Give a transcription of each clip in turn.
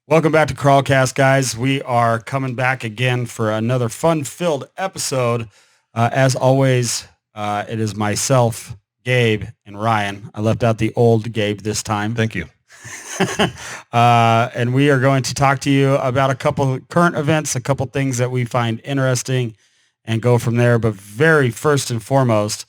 Welcome back to CrawlCast, guys. We are coming back again for another fun-filled episode. As always, it is myself, Gabe, and Ryan. I left out the old Gabe this time. Thank you. And we are going to talk to you about a couple of current events, a couple things that we find interesting, and go from there. But very first and foremost,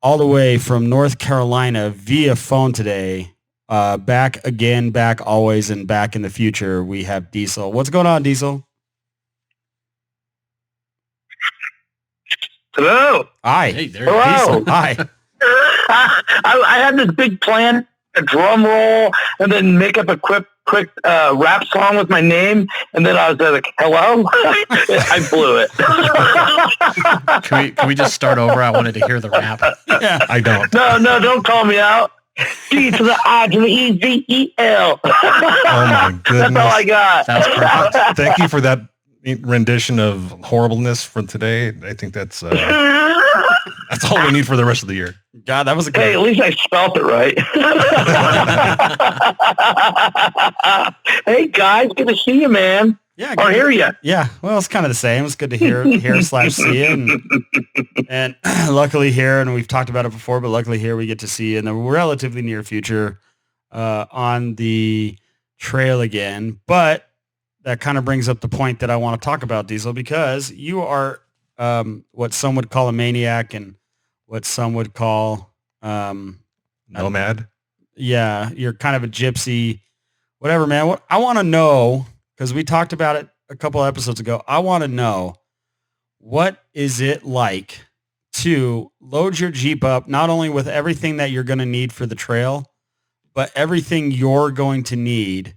all the way from North Carolina via phone today, back again, back always, and back in the future, we have Diezel. What's going on, Diezel? Hello. Hi. Hey there. Hello. Diezel. Hi. I had this big plan, a drum roll, and then make up a quick rap song with my name, and then I was like, hello? I blew it. Can we just start over? I wanted to hear the rap. Yeah. I don't. No, don't call me out. D to the I to the E-Z-E-L. Oh my goodness. That's all I got. That's perfect. Thank you for that rendition of horribleness for today. I think that's all we need for the rest of the year. God, that was a good Hey, at least I spelled it right. Hey, guys, good to see you, man. Yeah, Or hear you. Yeah, well, it's kind of the same. It's good to hear / see you. And luckily here, and we've talked about it before, but luckily here we get to see you in the relatively near future on the trail again. But that kind of brings up the point that I want to talk about, Diezel, because you are what some would call a maniac and what some would call... Nomad. Yeah, you're kind of a gypsy, whatever, man. What I want to know... because we talked about it a couple episodes ago. I want to know, what is it like to load your Jeep up, not only with everything that you're going to need for the trail, but everything you're going to need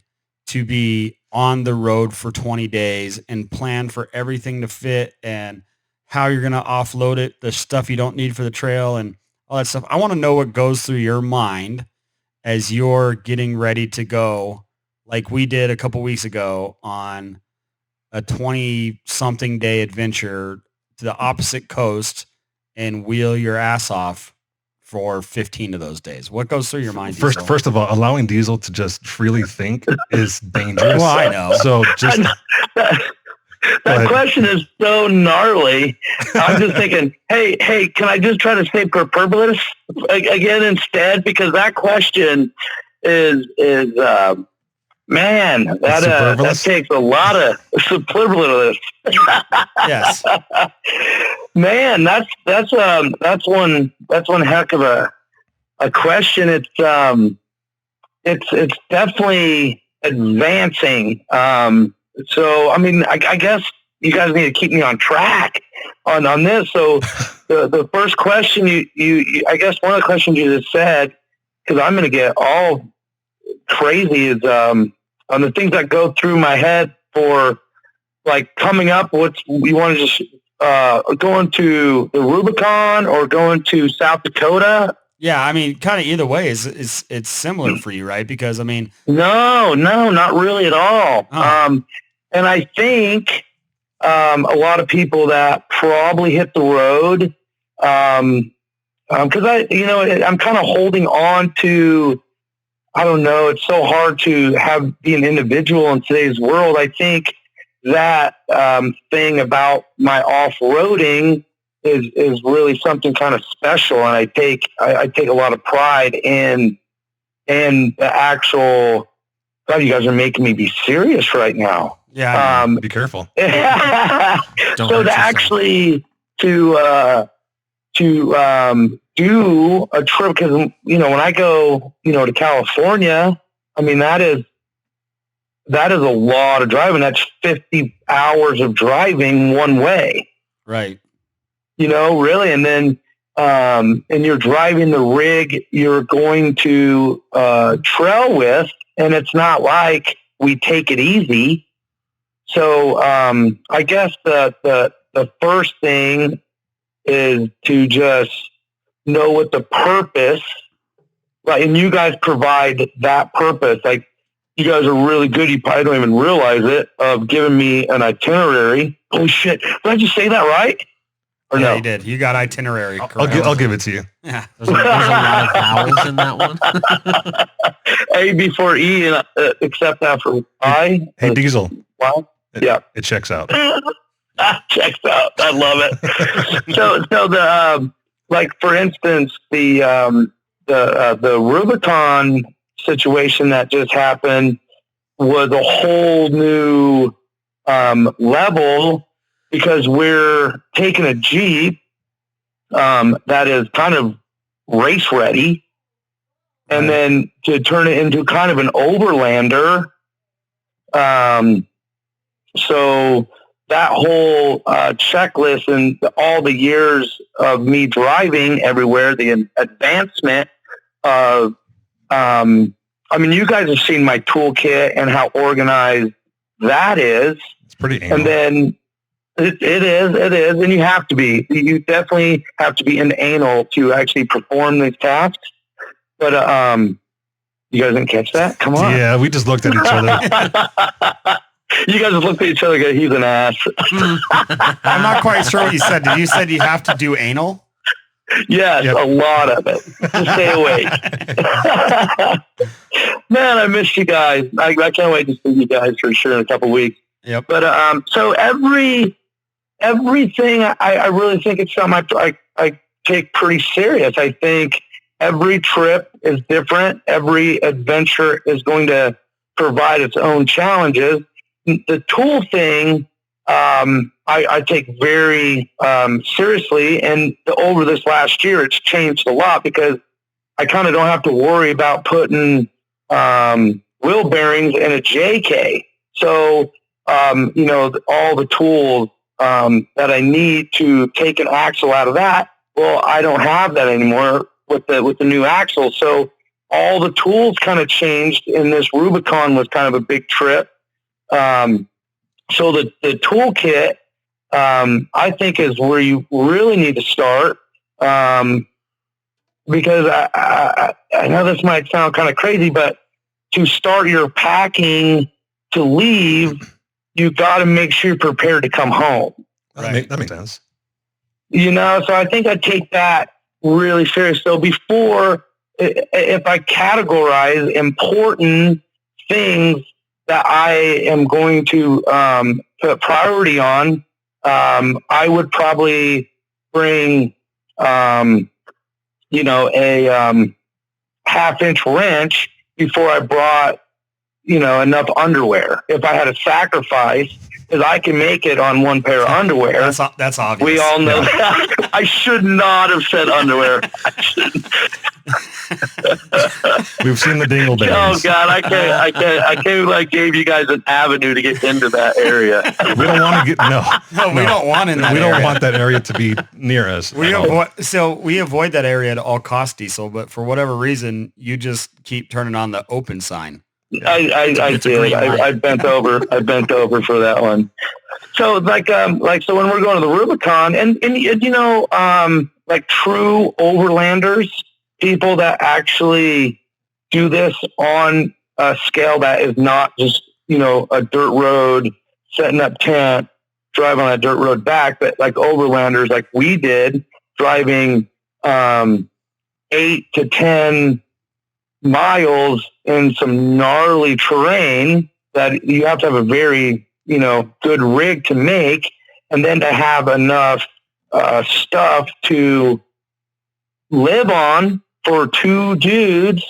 to be on the road for 20 days and plan for everything to fit and how you're going to offload it, the stuff you don't need for the trail and all that stuff. I want to know what goes through your mind as you're getting ready to go, like we did a couple weeks ago on a 20-something day adventure to the opposite coast and wheel your ass off for 15 of those days. What goes through your mind, Diezel? First of all, allowing Diezel to just freely think is dangerous. Well, I know. So just... That question is so gnarly. I'm just thinking, hey, can I just try to say superfluous again instead? Because that question is man, that takes a lot of superfluous. Yes. Man, that's one heck of a question. It's definitely advancing. So, I mean, I guess you guys need to keep me on track on this. So the first question you I guess one of the questions you just said, because I'm going to get all crazy, is on the things that go through my head for like coming up. What's you want to just going to the Rubicon or going to South Dakota? Yeah, I mean, kind of either way is it's similar for you, right? Because I mean, no, not really at all. Oh. And I think a lot of people that probably hit the road, because I'm kind of holding on to, I don't know, it's so hard to be an individual in today's world. I think that thing about my off-roading is really something kind of special, and I take a lot of pride in the actual. God, you guys are making me be serious right now. yeah, be careful. So to actually to do a trip, because when I go to California, I mean that is a lot of driving. That's 50 hours of driving one way. right. Really, and then and you're driving the rig you're going to trail with, and it's not like we take it easy. So I guess the first thing is to just know what the purpose, like, and you guys provide that purpose. Like, you guys are really good. You probably don't even realize it, of giving me an itinerary. Holy shit. Did I just say that right? Or Yeah, no? you did. You got itinerary. I'll give it to you. Yeah. There's a lot of vowels in that one. A before E, and except after I. Hey, Diezel. Wow. It, Yeah. It checks out. Checks out. I love it. So the like for instance the Rubicon situation that just happened was a whole new level, because we're taking a Jeep that is kind of race ready, and then to turn it into kind of an overlander. So that whole checklist and all the years of me driving everywhere, the advancement of, I mean, you guys have seen my toolkit and how organized that is. It's pretty anal. And then it is. And you have to be. You definitely have to be in anal to actually perform these tasks. But you guys didn't catch that? Come on. Yeah, we just looked at each other. You guys just looked at each other and go, he's an ass. I'm not quite sure what you said. Did you said you have to do anal? Yes, Yep. a lot of it. To stay awake. Man, I miss you guys. I can't wait to see you guys for sure in a couple weeks. Yep. But so everything, I really think it's something I take pretty serious. I think every trip is different. Every adventure is going to provide its own challenges. The tool thing, I take very seriously, and over this last year, it's changed a lot, because I kind of don't have to worry about putting wheel bearings in a JK. So, you know, all the tools that I need to take an axle out of that, well, I don't have that anymore with the new axle. So all the tools kind of changed, and this Rubicon was kind of a big trip. So the toolkit, I think, is where you really need to start. Because I know this might sound kind of crazy, but to start your packing to leave, you got to make sure you're prepared to come home. That makes sense. You know, so I think I take that really serious. So before, if I categorize important things that I am going to put priority on, I would probably bring, you know, a 1/2-inch wrench before I brought, you know, enough underwear. If I had a sacrifice, because I can make it on one pair of underwear. That's obvious. We all know that. I should not have said underwear. We've seen the dingle Oh berries. God, I can't believe I gave you guys an avenue to get into that area. We don't want to get No, we don't want in that We area. don't want that area to be near us. We at all. avoid that area at all costs, Diezel, but for whatever reason, you just keep turning on the open sign. I It's a did. green light. I bent over. I bent over for that one. So so when we're going to the Rubicon, and you know, like true overlanders, people that actually do this on a scale that is not just, you know, a dirt road, setting up tent, drive on a dirt road back, but like overlanders, like we did, driving 8 to 10 miles in some gnarly terrain that you have to have a very, you know, good rig to make, and then to have enough stuff to live on for 2 dudes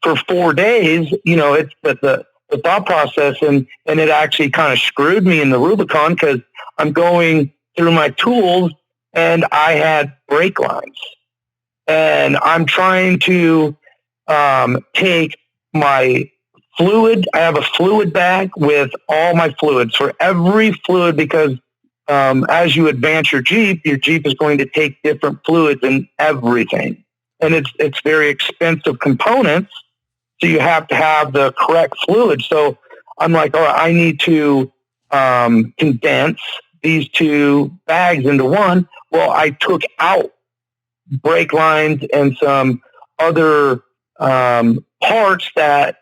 for 4 days. You know, it's the thought process, and it actually kind of screwed me in the Rubicon, because I'm going through my tools and I had brake lines, and I'm trying to take my fluid. I have a fluid bag with all my fluids for every fluid, because as you advance your Jeep is going to take different fluids in everything. And it's very expensive components. So you have to have the correct fluid. So I'm like, all right, I need to condense these 2 bags into one. Well, I took out brake lines and some other parts that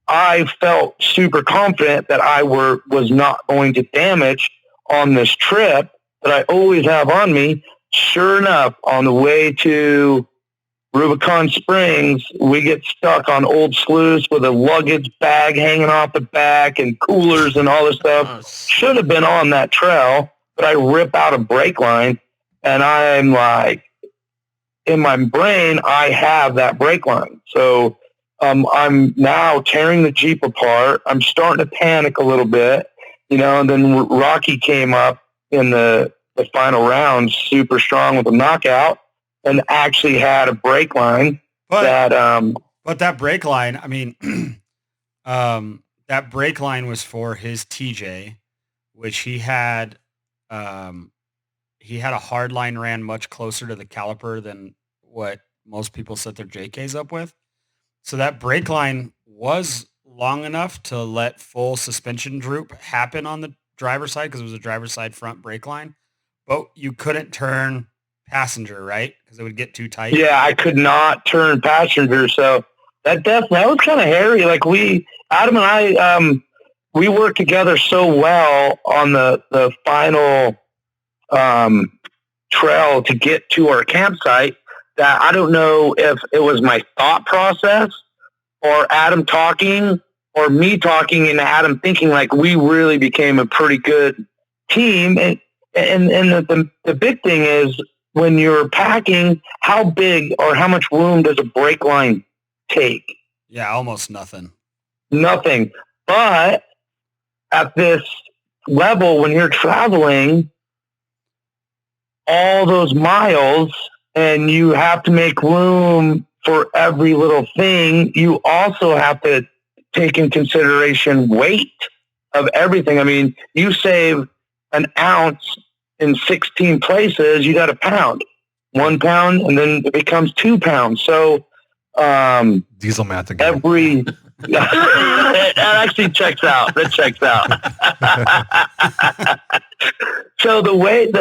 I felt super confident that I was not going to damage on this trip, that I always have on me. sure enough, on the way to Rubicon Springs, we get stuck on Old Sluice with a luggage bag hanging off the back and coolers and all this stuff. Oh, Should have been on that trail, but I rip out a brake line, and I'm like, in my brain, I have that brake line. So I'm now tearing the Jeep apart. I'm starting to panic a little bit, and then Rocky came up in the final round super strong with a knockout and actually had a brake line But that but that brake line, I mean, that brake line was for his TJ, which he had a hard line ran much closer to the caliper than what most people set their JKs up with. So that brake line was long enough to let full suspension droop happen on the driver's side because it was a driver's side front brake line, but you couldn't turn passenger, right? Because it would get too tight. yeah, I could not turn passenger. So that was kind of hairy. Like Adam and I, we worked together so well on the final trail to get to our campsite that I don't know if it was my thought process or Adam talking or me talking and Adam thinking, like, we really became a pretty good team. And the big thing is when you're packing, how big or how much room does a brake line take? Yeah, almost nothing. Nothing. But at this level, when you're traveling all those miles and you have to make room for every little thing, you also have to take in consideration weight of everything. I mean, you save an ounce in 16 places, you got a pound, 1 pound, and then it becomes 2 pounds. So, Diesel math again. every, that actually checks out. That checks out. So the way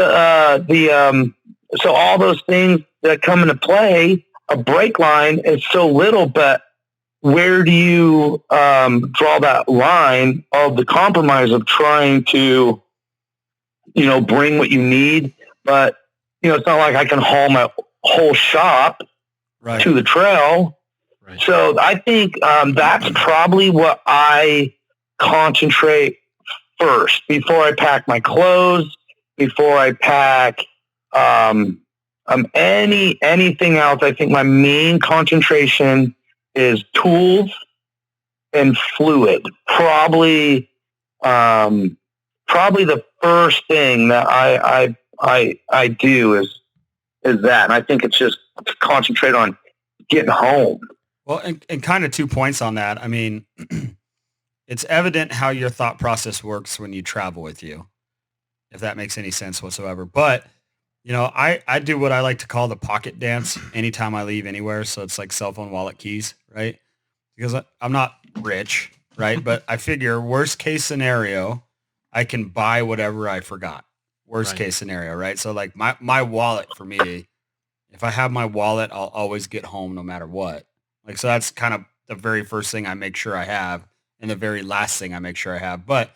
so all those things that come into play, a brake line is so little, but where do you draw that line of the compromise of trying to, bring what you need, but it's not like I can haul my whole shop Right. to the trail. Right. So I think that's probably what I concentrate first before I pack my clothes, before I pack anything else. I think my main concentration is tools and fluid. Probably the first thing that I do is that. And I think it's just to concentrate on getting home. Well, and kind of 2 points on that. I mean, it's evident how your thought process works when you travel with you, if that makes any sense whatsoever. But, I do what I like to call the pocket dance anytime I leave anywhere. So it's like cell phone, wallet, keys, right? Because I'm not rich, right? But I figure worst case scenario, I can buy whatever I forgot. Worst Right. case scenario, right? So like my wallet for me, if I have my wallet, I'll always get home no matter what. Like, so that's kind of the very first thing I make sure I have and the very last thing I make sure I have. But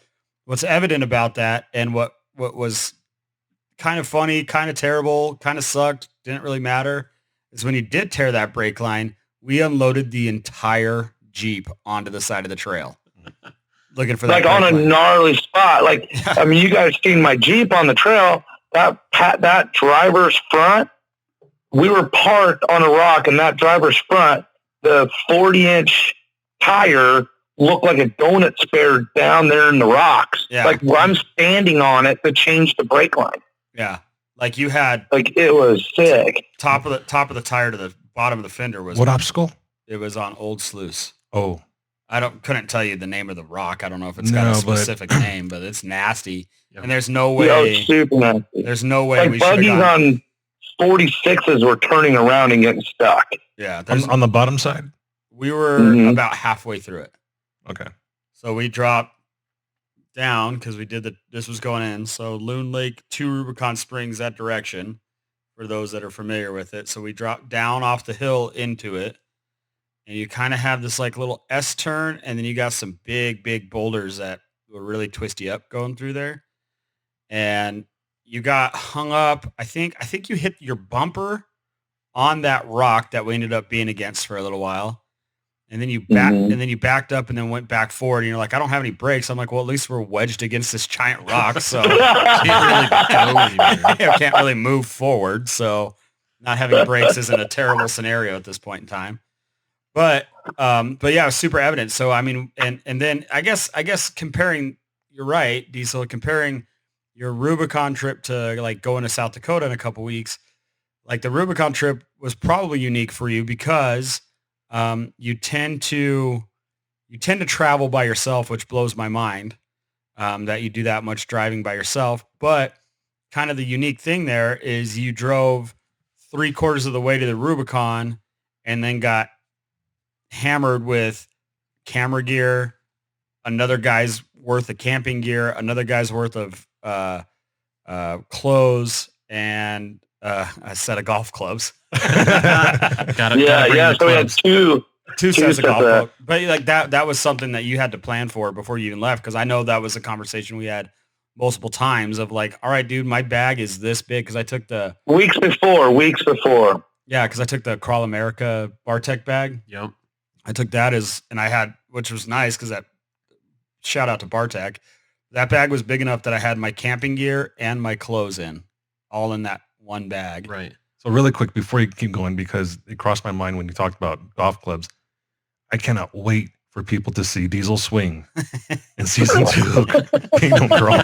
what's evident about that and what was kind of funny, kind of terrible, kind of sucked, didn't really matter, is when you did tear that brake line, we unloaded the entire Jeep onto the side of the trail. Looking for that Like on a brake line. gnarly spot. Like, Yeah. I mean, you guys seen my Jeep on the trail, that driver's front, we were parked on a rock and that driver's front, the 40-inch tire looked like a donut spare down there in the rocks. Yeah. Like I'm standing on it to change the brake line. Yeah. Like you had Like it was sick. top of the tire to the bottom of the fender was What obstacle? it was on Old Sluice. Oh, Couldn't tell you the name of the rock. I don't know if it's got No, a but- specific name, but it's nasty. Yeah. And there's no Yeah, it way was super nasty. there's no way Like we should have buggies gone. on 46s were turning around and getting stuck. Yeah, there's on the bottom side? we were Mhm. about halfway through it. Okay. So we dropped down because this was going in. So Loon Lake to Rubicon Springs, that direction, for those that are familiar with it. So we dropped down off the hill into it. And you kind of have this like little S turn, and then you got some big, big boulders that will really twist you up going through there. And you got hung up. I think you hit your bumper on that rock that we ended up being against for a little while. And then you backed up and then went back forward. And you're like, I don't have any brakes. I'm like, well, at least we're wedged against this giant rock, so can't really move forward. So not having brakes isn't a terrible scenario at this point in time. But yeah, it was super evident. So I mean, and then I guess comparing, you're right, Diezel, comparing your Rubicon trip to like going to South Dakota in a couple weeks, like the Rubicon trip was probably unique for you because you tend to travel by yourself, which blows my mind that you do that much driving by yourself. But kind of the unique thing there is you drove 3/4 of the way to the Rubicon and then got hammered with camera gear, another guy's worth of camping gear, another guy's worth of clothes, and a set of golf clubs. So we had two sets of golf clubs. But like that was something that you had to plan for before you even left, because I know that was a conversation we had multiple times of like, all right, dude, my bag is this big, because I took the weeks before. Yeah, because I took the Crawl America Bartech bag. Yep. I took that which was nice because that, shout out to Bartech. That bag was big enough that I had my camping gear and my clothes all in that one bag. Right. So really quick before you keep going, because it crossed my mind when you talked about golf clubs, I cannot wait for people to see Diezel swing in season 2 of Kingdom Crawl.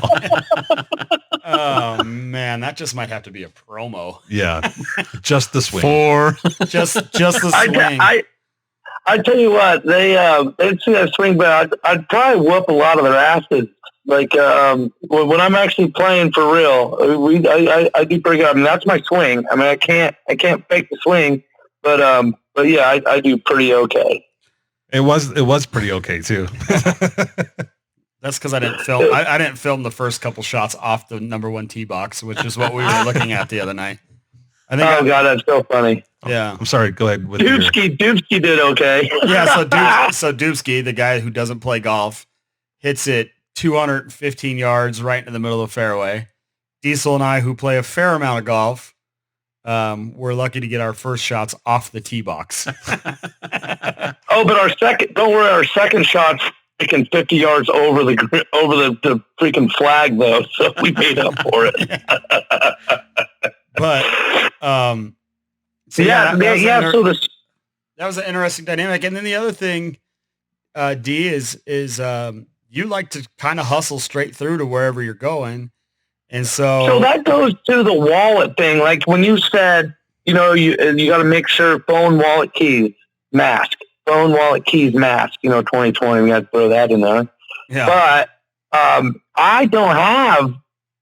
Oh man, that just might have to be a promo. Yeah, just the swing. Just the swing. I tell you what, they'd see that swing, but I'd probably whoop a lot of their asses. Like when I'm actually playing for real, I do pretty good. I mean, that's my swing. I mean, I can't fake the swing, but yeah, I do pretty okay. It was pretty okay too. That's because I didn't film. I didn't film the first couple shots off the number 1 tee box, which is what we were looking at the other night. God, that's so funny. Yeah, I'm sorry. Go ahead. Dubsky did okay. Yeah, so Dubsky, the guy who doesn't play golf, hits it 215 yards right in the middle of the fairway. Diezel and I, who play a fair amount of golf, we're lucky to get our first shots off the tee box. But our second shot's freaking 50 yards over the freaking flag though, so we made up for it. But so that was an interesting dynamic. And then the other thing, D, is you like to kind of hustle straight through to wherever you're going. And so that goes to the wallet thing. Like when you said, you got to make sure phone, wallet, keys, mask. Phone, wallet, keys, mask. 2020, we got to throw that in there. Yeah. But I don't have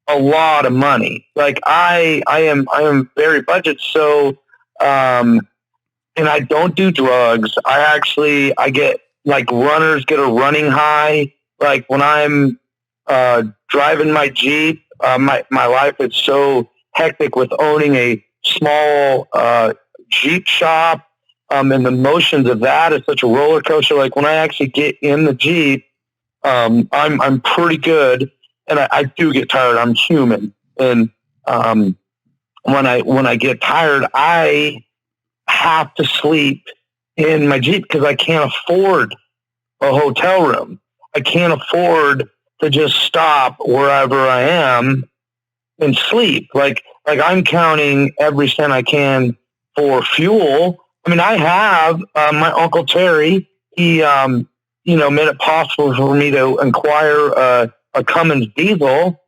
a lot of money. Like I am very budget. So, and I don't do drugs. I get like runners get a running high. Like when I'm driving my Jeep, my life is so hectic with owning a small Jeep shop. And the motions of that is such a roller coaster. Like when I actually get in the Jeep, I'm pretty good, and I do get tired. I'm human, and when I get tired, I have to sleep in my Jeep because I can't afford a hotel room. I can't afford to just stop wherever I am and sleep. Like I'm counting every cent I can for fuel. I mean, I have my Uncle Terry. He, made it possible for me to acquire a Cummins diesel.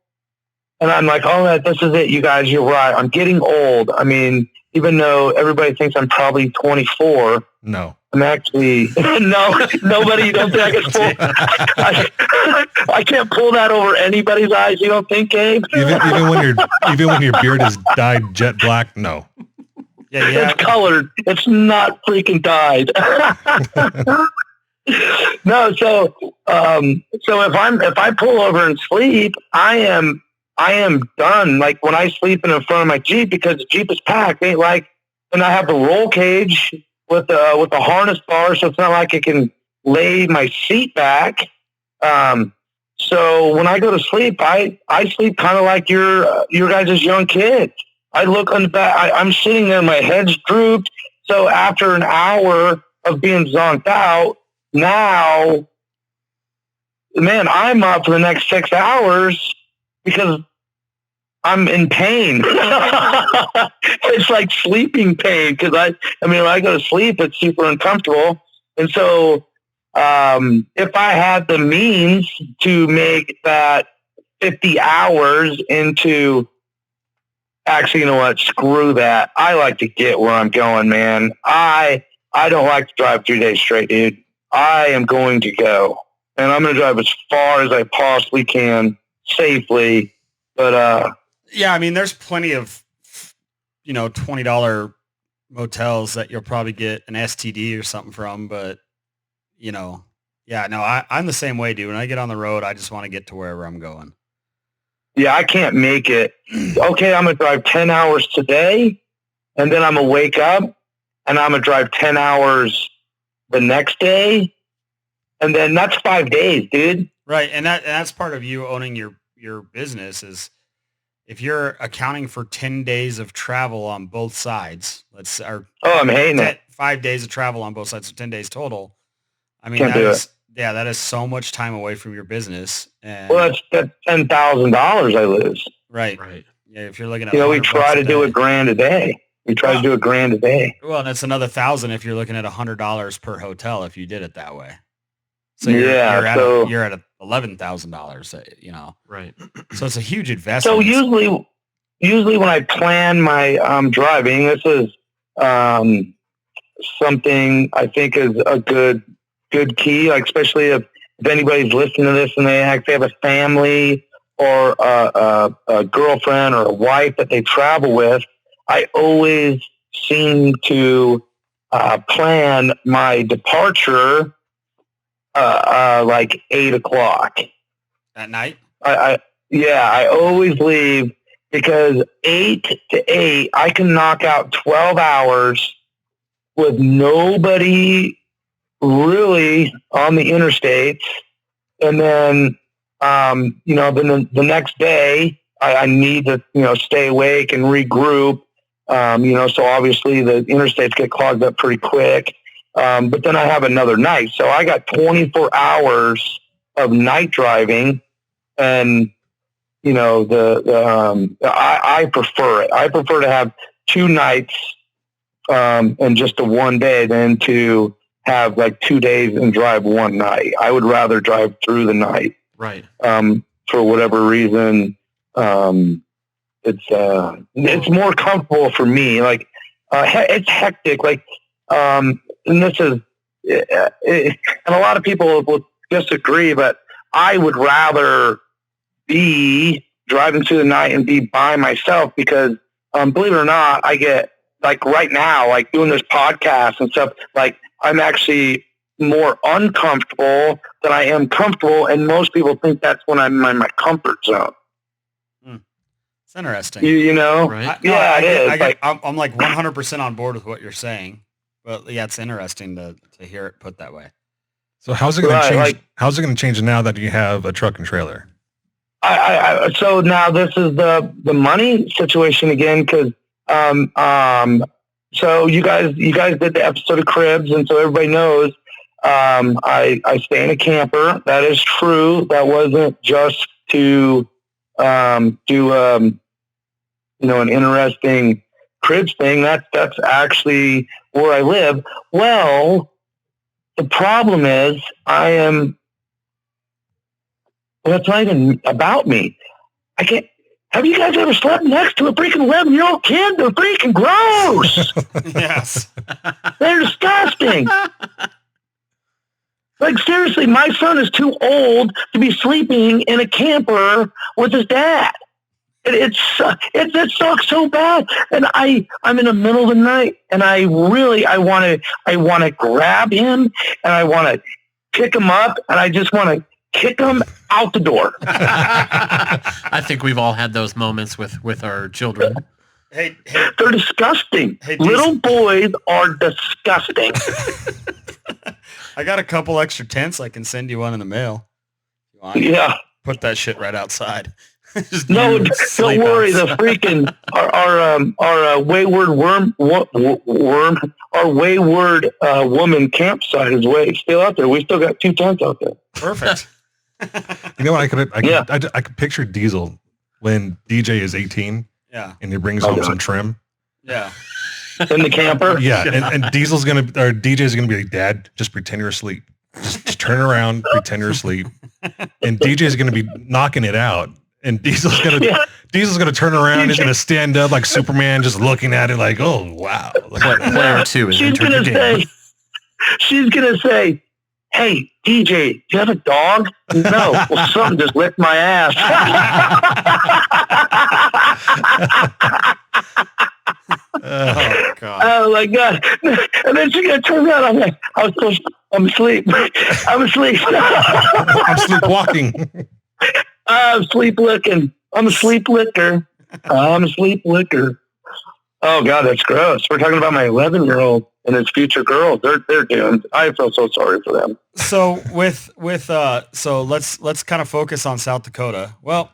And I'm like, all right, this is it, you guys. You're right. I'm getting old. I mean, even though everybody thinks I'm probably 24. No. I'm actually nobody. You don't think I can pull? I can't pull that over anybody's eyes. You don't think, Gabe? Even when your beard is dyed jet black, no. Yeah. It's colored. It's not freaking dyed. No, so if I pull over and sleep, I am done. Like when I sleep in front of my Jeep, because the Jeep is packed, ain't like, and I have the roll cage with the harness bar, so it's not like I can lay my seat back. So when I go to sleep, I sleep kind of like your guys' young kids. I look on the back. I'm sitting there, my head's drooped. So after an hour of being zonked out, now, man, I'm up for the next 6 hours because I'm in pain. It's like sleeping pain because I mean, when I go to sleep, it's super uncomfortable. And so if I had the means to make that 50 hours into, actually, you know what? Screw that. I like to get where I'm going, man. I don't like to drive 3 days straight, dude. I am going to go. And I'm going to drive as far as I possibly can safely. But, yeah, I mean, there's plenty of, $20 motels that you'll probably get an STD or something from, but, yeah, no, I'm the same way, dude. When I get on the road, I just want to get to wherever I'm going. yeah, I can't make it. Okay, I'm going to drive 10 hours today, and then I'm going to wake up, and I'm going to drive 10 hours the next day, and then that's 5 days, dude. Right, and that's part of you owning your business is if you're accounting for 10 days of travel on both sides, I'm hating it. 5 days of travel on both sides, so 10 days total. I mean, that is so much time away from your business. And, well, that's $10,000 I lose. Right. Yeah, if you're looking at, we try to do $1,000 a day. We try to do $1,000 a day. Well, and it's another $1,000 if you're looking at $100 per hotel if you did it that way. So you're at $11,000, Right. So it's a huge investment. So usually when I plan my driving, this is something I think is a good key, like especially if anybody's listening to this and they actually have a family or a girlfriend or a wife that they travel with. I always seem to plan my departure like 8 o'clock at night. I always leave because 8 to 8 I can knock out 12 hours with nobody really on the interstates, and then then the next day I need to stay awake and regroup. So obviously the interstates get clogged up pretty quick. But then I have another night. So I got 24 hours of night driving, and, I prefer it. I prefer to have 2 nights, and just a 1 day than to have like 2 days and drive 1 night. I would rather drive through the night. Right. For whatever reason, it's more comfortable for me. Like, it's hectic. Like, and this is, and a lot of people will disagree, but I would rather be driving through the night and be by myself because, believe it or not, I get, like right now, like doing this podcast and stuff, like I'm actually more uncomfortable than I am comfortable. And most people think that's when I'm in my comfort zone. It's interesting. Right? It is. I'm like 100% on board with what you're saying. But yeah, it's interesting to hear it put that way. So how's it going to change? How's it going to change now that you have a truck and trailer? So now this is the money situation again, because so you guys did the episode of Cribs, and so everybody knows I stay in a camper. That is true. That wasn't just to do an interesting Cribs thing. That's actually where I live. Well, the problem is that's not even about me. I can't. Have you guys ever slept next to a freaking 11-year-old kid? They're freaking gross. Yes. They're disgusting. Like, seriously, my son is too old to be sleeping in a camper with his dad. It sucks so bad. And I'm in the middle of the night, and I want to grab him, and I want to pick him up, and I just want to kick him out the door. I think we've all had those moments with our children. Hey, they're disgusting. Hey, little boys are disgusting. I got a couple extra tents. I can send you one in the mail. Yeah. put that shit right outside. Just No, you don't sleep worry. The outside. freaking our wayward our wayward woman campsite is still out there. We still got 2 tents out there. Perfect. You know what? I could picture Diezel when DJ is 18 Yeah. and he brings home some trim. Yeah. In the camper. Yeah, and DJ's gonna be like, Dad, just pretend you're asleep. Just turn around, pretend you're asleep. And DJ's gonna be knocking it out. And Diesel's gonna turn around. He's gonna stand up like Superman, just looking at it like, oh wow. Player 2 is She's entered the game. she's gonna say, hey, DJ, do you have a dog? No. Well, something just licked my ass. Oh God. Oh my God. And then she's gonna turn around. I'm like, I'm asleep. I'm asleep. I'm sleepwalking. I'm sleep licking. I'm a sleep licker. I'm a sleep licker. Oh God, that's gross. We're talking about my 11-year-old and his future girls. They're doomed. I feel so sorry for them. So so let's kind of focus on South Dakota. Well,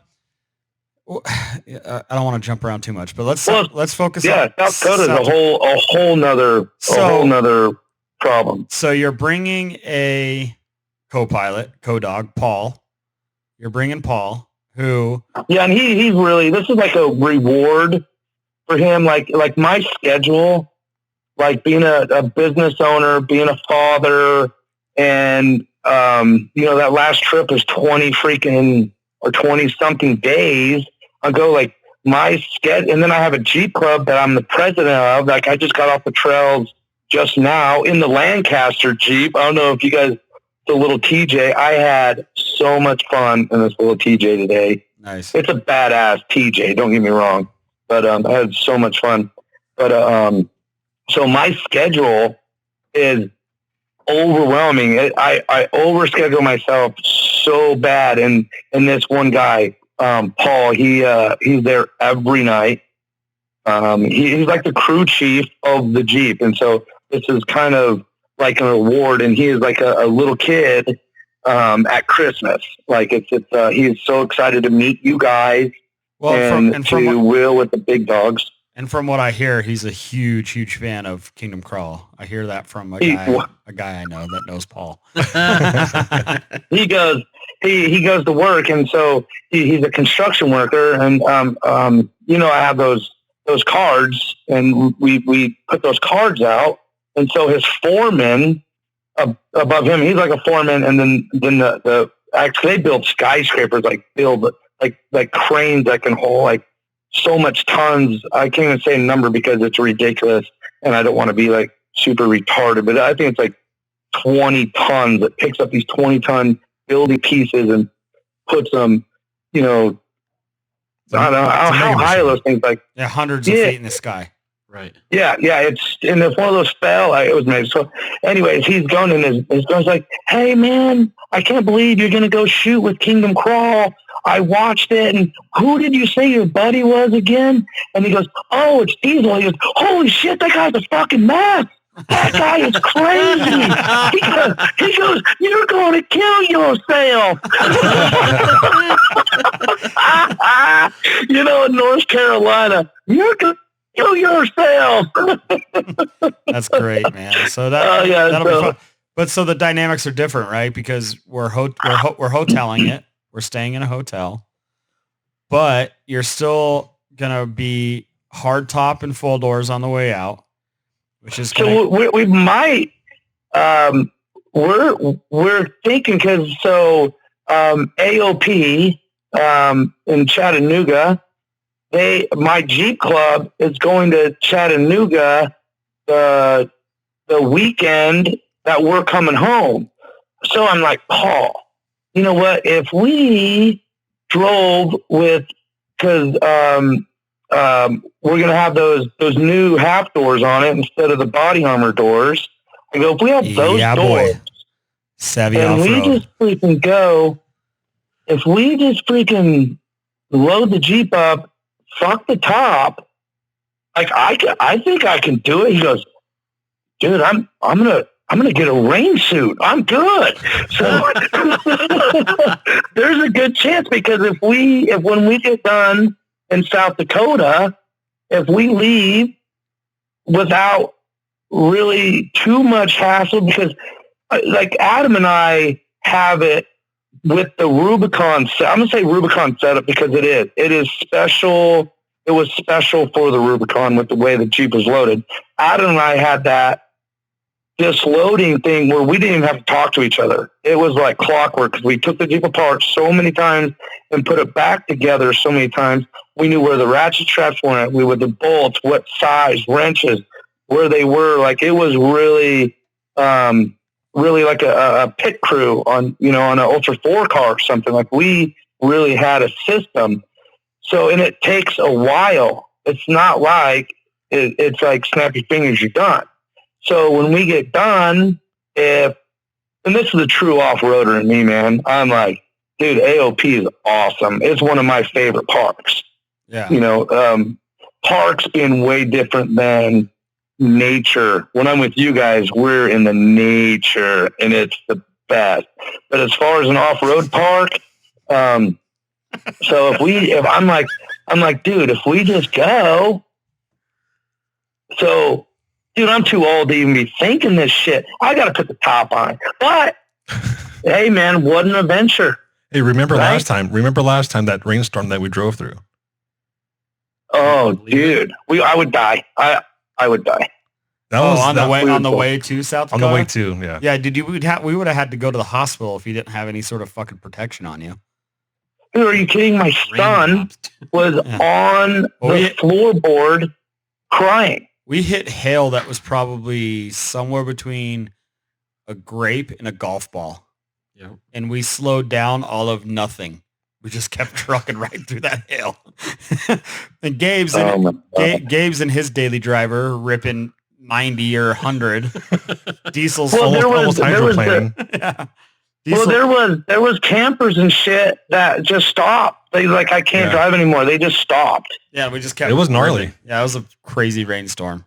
I don't want to jump around too much, but let's focus. Yeah, on South Dakota is a whole nother problem. So you're bringing a co-dog, Paul. You're bringing Paul, who Yeah, and he's really, this is like a reward for him. Like my schedule, like being a business owner, being a father, and that last trip is 20 something days. I go like my schedule, and then I have a Jeep club that I'm the president of. Like I just got off the trails just now in the Lancaster Jeep. I don't know if you guys, the little TJ, I had so much fun in this little TJ today. nice. It's a badass TJ, don't get me wrong, but I had so much fun. But so my schedule is overwhelming. I overschedule myself so bad, and this one guy, Paul, he's there every night. He's like the crew chief of the Jeep, and so this is kind of like an award, and he is like a little kid at Christmas. Like he's so excited to meet you guys to wheel with the big dogs. And from what I hear, he's a huge fan of Kingdom Crawl. I hear that from a guy I know that knows Paul. He goes to work, and so he's a construction worker, and I have those cards, and we put those cards out, and so his foreman above him, he's like a foreman, and then the actually they build skyscrapers, like cranes that can hold like so much tons. I can't even say a number because it's ridiculous, and I don't want to be like super retarded, but I think it's like 20 tons. It picks up these 20-ton building pieces and puts them, I don't know how high are those things, like hundreds of feet in the sky. Right. Yeah. It's and if one of those fell, it was amazing. So, anyways, he's going, and his girl's like, "Hey, man, I can't believe you're gonna go shoot with Kingdom Crawl. I watched it, and who did you say your buddy was again?" And he goes, "Oh, it's Diezel." He goes, "Holy shit, that guy's a fucking mess. That guy is crazy." He goes, "You're going to kill yourself." In North Carolina, you're going to kill yourself. That's great, man. So that'll be fun. But so the dynamics are different, right? Because we're hoteling it. We're staying in a hotel, but you're still gonna be hard top and full doors on the way out, which is so we might. We're thinking because AOP in Chattanooga, my Jeep club is going to Chattanooga the weekend that we're coming home. So I'm like, Paul, you know what? If we drove with, because we're going to have those new half doors on it instead of the body armor doors. I go, if we have those doors, savvy and off-road. we just freaking go, if we just freaking load the Jeep up, fuck the top, like I think I can do it. He goes, dude, I'm gonna I'm going to get a rain suit. I'm good. So there's a good chance, because when we get done in South Dakota, if we leave without really too much hassle, because like Adam and I have it with the Rubicon. I'm going to say Rubicon setup because it is special. It was special for the Rubicon with the way the Jeep was loaded. Adam and I had this loading thing where we didn't even have to talk to each other. It was like clockwork, because we took the Jeep apart so many times and put it back together so many times. We knew where the ratchet straps went. We would the bolts, what size, wrenches, where they were. Like, it was really, really like a pit crew on an Ultra 4 car or something. Like, we really had a system. So, and it takes a while. It's not like it's like snap your fingers, you're done. So when we get done, and this is a true off-roader in me, man, I'm like, dude, AOP is awesome. It's one of my favorite parks. Yeah. Parks being way different than nature. When I'm with you guys, we're in the nature, and it's the best. But as far as an off-road park, so if I'm like, dude, if we just go, so, dude, I'm too old to even be thinking this shit. I got to put the top on. But, hey, man, what an adventure. Hey, remember last time that rainstorm that we drove through? Oh, dude. I would die. I would die. On the way to South Dakota? On the way to, yeah. Yeah, we would have had to go to the hospital if you didn't have any sort of fucking protection on you. Dude, are you kidding? My son was on the floorboard crying. We hit hail that was probably somewhere between a grape and a golf ball. Yeah. And we slowed down all of nothing. We just kept trucking right through that hail. And Gabe's in his daily driver ripping 90 or 100. Diezel's almost hydroplaning. Yeah. There was campers and shit that just stopped. They like, I can't drive anymore. They just stopped. Yeah, we just kept. It was gnarly. Yeah, it was a crazy rainstorm.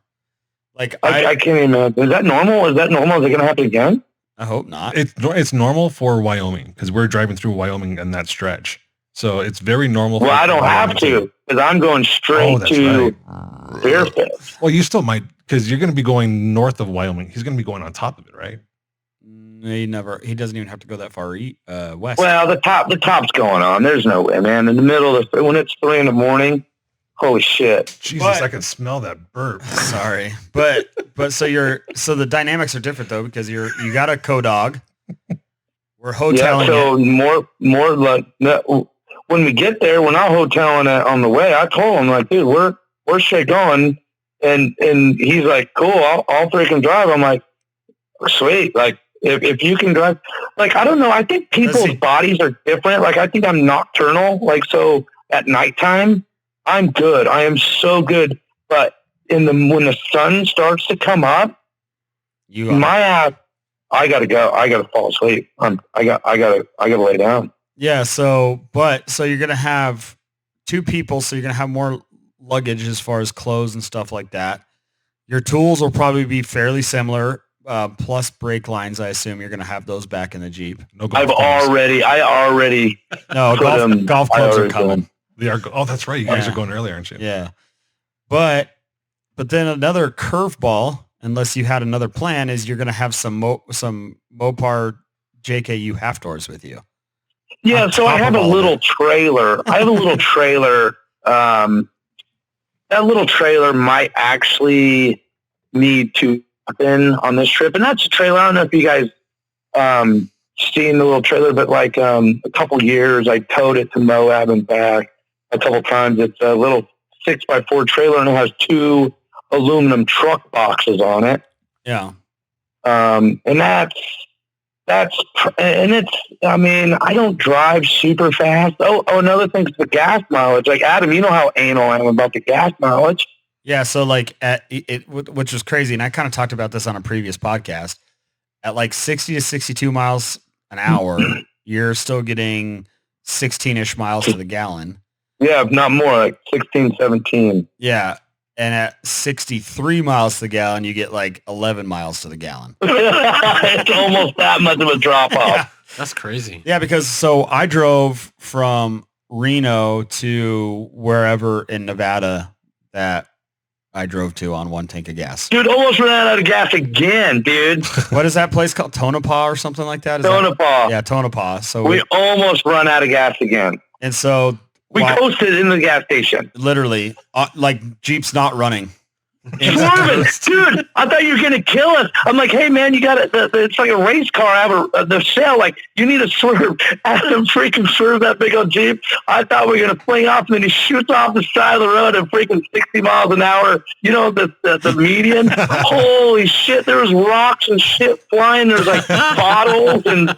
Like I can't even imagine. Is that normal? Is it going to happen again? I hope not. It's normal for Wyoming because we're driving through Wyoming in that stretch. So it's very normal. Well, I don't have to because I'm going straight to Fairfield. Well, you still might because you're going to be going north of Wyoming. He's going to be going on top of it, right? He doesn't even have to go that far west. Well, the top's going on. There's no way, man. In the middle of when it's 3 a.m, holy shit. Jesus, I can smell that burp. Sorry. But so the dynamics are different though, because you got a co-dog. We're hoteling. Yeah, so more like when we get there, we're not hoteling it on the way. I told him like, dude, we're straight going. And he's like, cool, I'll freaking drive. I'm like, sweet. Like, if you can drive, like, I don't know. I think people's bodies are different. Like, I think I'm nocturnal. Like, so at nighttime, I'm good. I am so good. But when the sun starts to come up, my ass, I gotta go. I gotta fall asleep. I gotta lay down. Yeah. So you're gonna have 2 people. So you're gonna have more luggage as far as clothes and stuff like that. Your tools will probably be fairly similar. Plus brake lines, I assume you're going to have those back in the Jeep. No golf clubs. I already. No, golf clubs are coming. Oh, that's right. You guys are going earlier, aren't you? Yeah. But then another curveball, unless you had another plan, is you're going to have some Mopar JKU half doors with you. Yeah. So I have a little trailer. I have a little trailer. That little trailer might actually need to in on this trip, and that's a trailer. I don't know if you guys seen the little trailer, but like a couple years I towed it to Moab and back a couple times. It's a little 6x4 trailer and it has 2 aluminum truck boxes on it. Yeah. And it's, I mean, I don't drive super fast. Oh, another thing's the gas mileage. Like Adam, you know how anal I am about the gas mileage. Yeah, so like which was crazy, and I kind of talked about this on a previous podcast. At like 60 to 62 miles an hour, you're still getting 16-ish miles to the gallon. Yeah, if not more, like 16, 17. Yeah, and at 63 miles to the gallon, you get like 11 miles to the gallon. It's almost that much of a drop off. Yeah. That's crazy. Yeah, because so I drove from Reno to wherever in Nevada that I drove to on one tank of gas. Dude, almost ran out of gas again, dude. What is that place called? Tonopah or something like that? Tonopah. Yeah, Tonopah. So we almost run out of gas again. And so we coasted in the gas station. Literally, like Jeep's not running. Swerving, dude! I thought you were gonna kill us. I'm like, hey man, you got it. It's like a race car. I have the sale. Like, you need to swerve. Adam freaking swerved that big old Jeep. I thought we were gonna fling off, and then he shoots off the side of the road at freaking 60 miles an hour. You know, the median. Holy shit! There was rocks and shit flying. There's like bottles and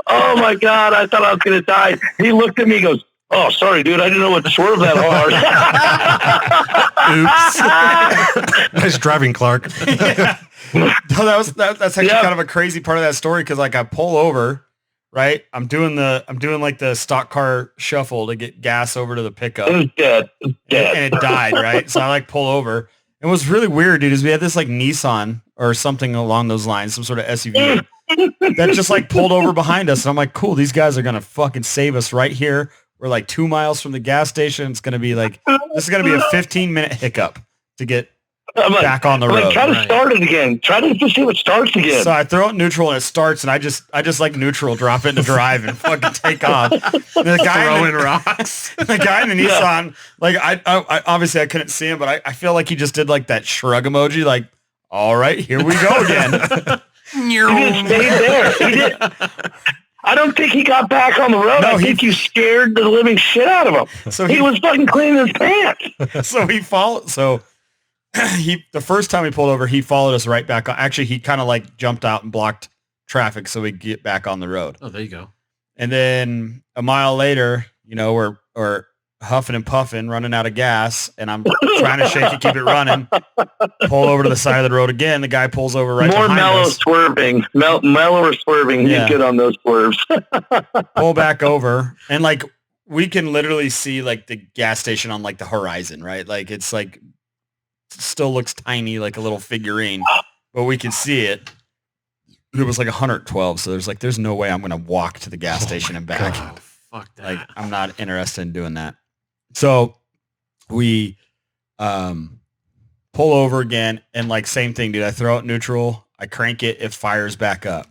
oh my god! I thought I was gonna die. He looked at me, and goes, "Oh, sorry, dude. I didn't know what to swerve that hard." Oops. Nice driving, Clark. Yeah. No, that's actually kind of a crazy part of that story because like I pull over, right? I'm doing like the stock car shuffle to get gas over to the pickup. It was dead. And it died, right? So I like pull over. And what's really weird, dude, is we had this like Nissan or something along those lines, some sort of SUV that just like pulled over behind us. And I'm like, cool, these guys are gonna fucking save us right here. We're like 2 miles from the gas station. It's going to be like, this is going to be a 15-minute hiccup to get back on the road. Try to start it again. Try to see if it starts again. So I throw it neutral and it starts, and I just like neutral, drop it into drive and fucking take off. And the guy throwing rocks. The guy in the Nissan, like I obviously I couldn't see him, but I feel like he just did like that shrug emoji, like, all right, here we go again. He just stayed there. He did. I don't think he got back on the road. No, I think you scared the living shit out of him. So he was fucking cleaning his pants. So he followed. So the first time he pulled over, he followed us right back. Actually, he kind of like jumped out and blocked traffic so we get back on the road. Oh, there you go. And then a mile later, you know, we're huffing and puffing, running out of gas, and I'm trying to shake it, keep it running. Pull over to the side of the road again. The guy pulls over right behind us. More mellow swerving. Mellower swerving. He's good on those swerves. Pull back over, and like we can literally see like the gas station on like the horizon, right? Like it's like still looks tiny, like a little figurine, but we can see it. It was like 112, so there's no way I'm gonna walk to the gas station and back. God, fuck that. Like I'm not interested in doing that. So we pull over again, and like same thing, dude. I throw it neutral, I crank it, it fires back up.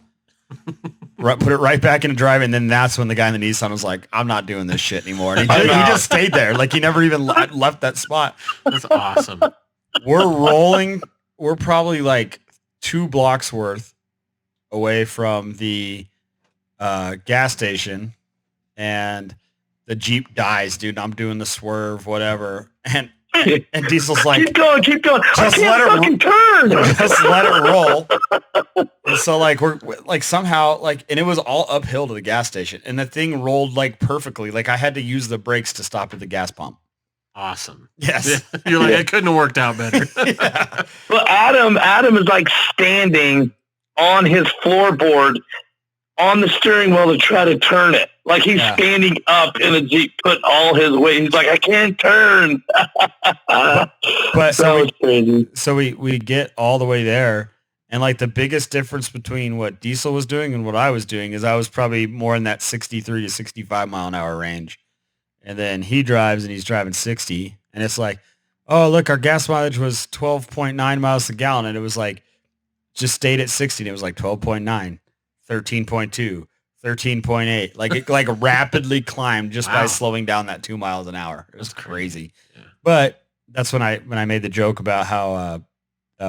Put it right back into drive, and then that's when the guy in the Nissan was like, "I'm not doing this shit anymore." And he just stayed there, like he never even left that spot. That's awesome. We're rolling. We're probably like 2 blocks worth away from the gas station, and the Jeep dies, dude. I'm doing the swerve, whatever, and Diezel's like, keep going. Just let it fucking turn. Just let it roll. And so like we're like somehow like, and it was all uphill to the gas station, and the thing rolled like perfectly. Like I had to use the brakes to stop at the gas pump. Awesome. Yes. You're like, it couldn't have worked out better. Yeah. Well, Adam is like standing on his floorboard on the steering wheel to try to turn it. Like he's standing up in a Jeep, putting all his weight. He's like, I can't turn. But so we get all the way there. And like the biggest difference between what Diezel was doing and what I was doing is I was probably more in that 63 to 65 mile an hour range. And then he drives and he's driving 60. And it's like, oh, look, our gas mileage was 12.9 miles a gallon. And it was like, just stayed at 60. And it was like 12.9, 13.2, 13.8. Like it like rapidly climbed just by slowing down that 2 miles an hour. It was crazy. Yeah. But that's when I made the joke about how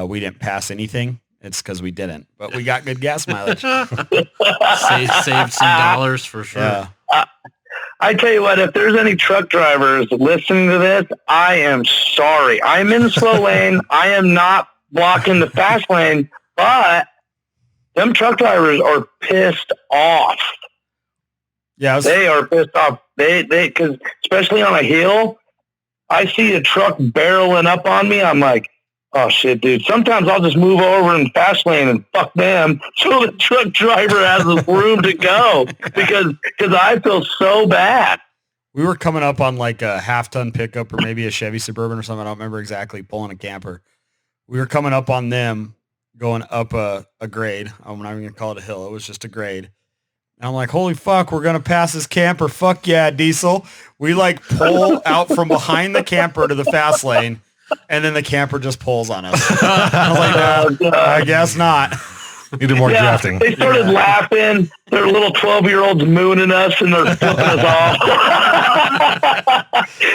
we didn't pass anything. It's because we didn't. But we got good gas mileage. Saved some dollars for sure. Yeah. I tell you what, if there's any truck drivers listening to this, I am sorry. I'm in the slow lane. I am not blocking the fast lane, but them truck drivers are pissed off. Yeah, they are pissed off. They, because especially on a hill, I see a truck barreling up on me. I'm like, oh shit, dude. Sometimes I'll just move over in the fast lane and fuck them, so the truck driver has the room to go because I feel so bad. we were coming up on like a half-ton pickup or maybe a Chevy Suburban or something. I don't remember exactly, pulling a camper. We were coming up on them going up a grade. I'm not even going to call it a hill. It was just a grade. And I'm like, holy fuck, we're going to pass this camper. Fuck yeah, Diezel. We like pull out from behind the camper to the fast lane, and then the camper just pulls on us. I was like, I guess not. Needed more drafting. They started laughing. Their little 12-year-olds mooning us, and they're flipping us off.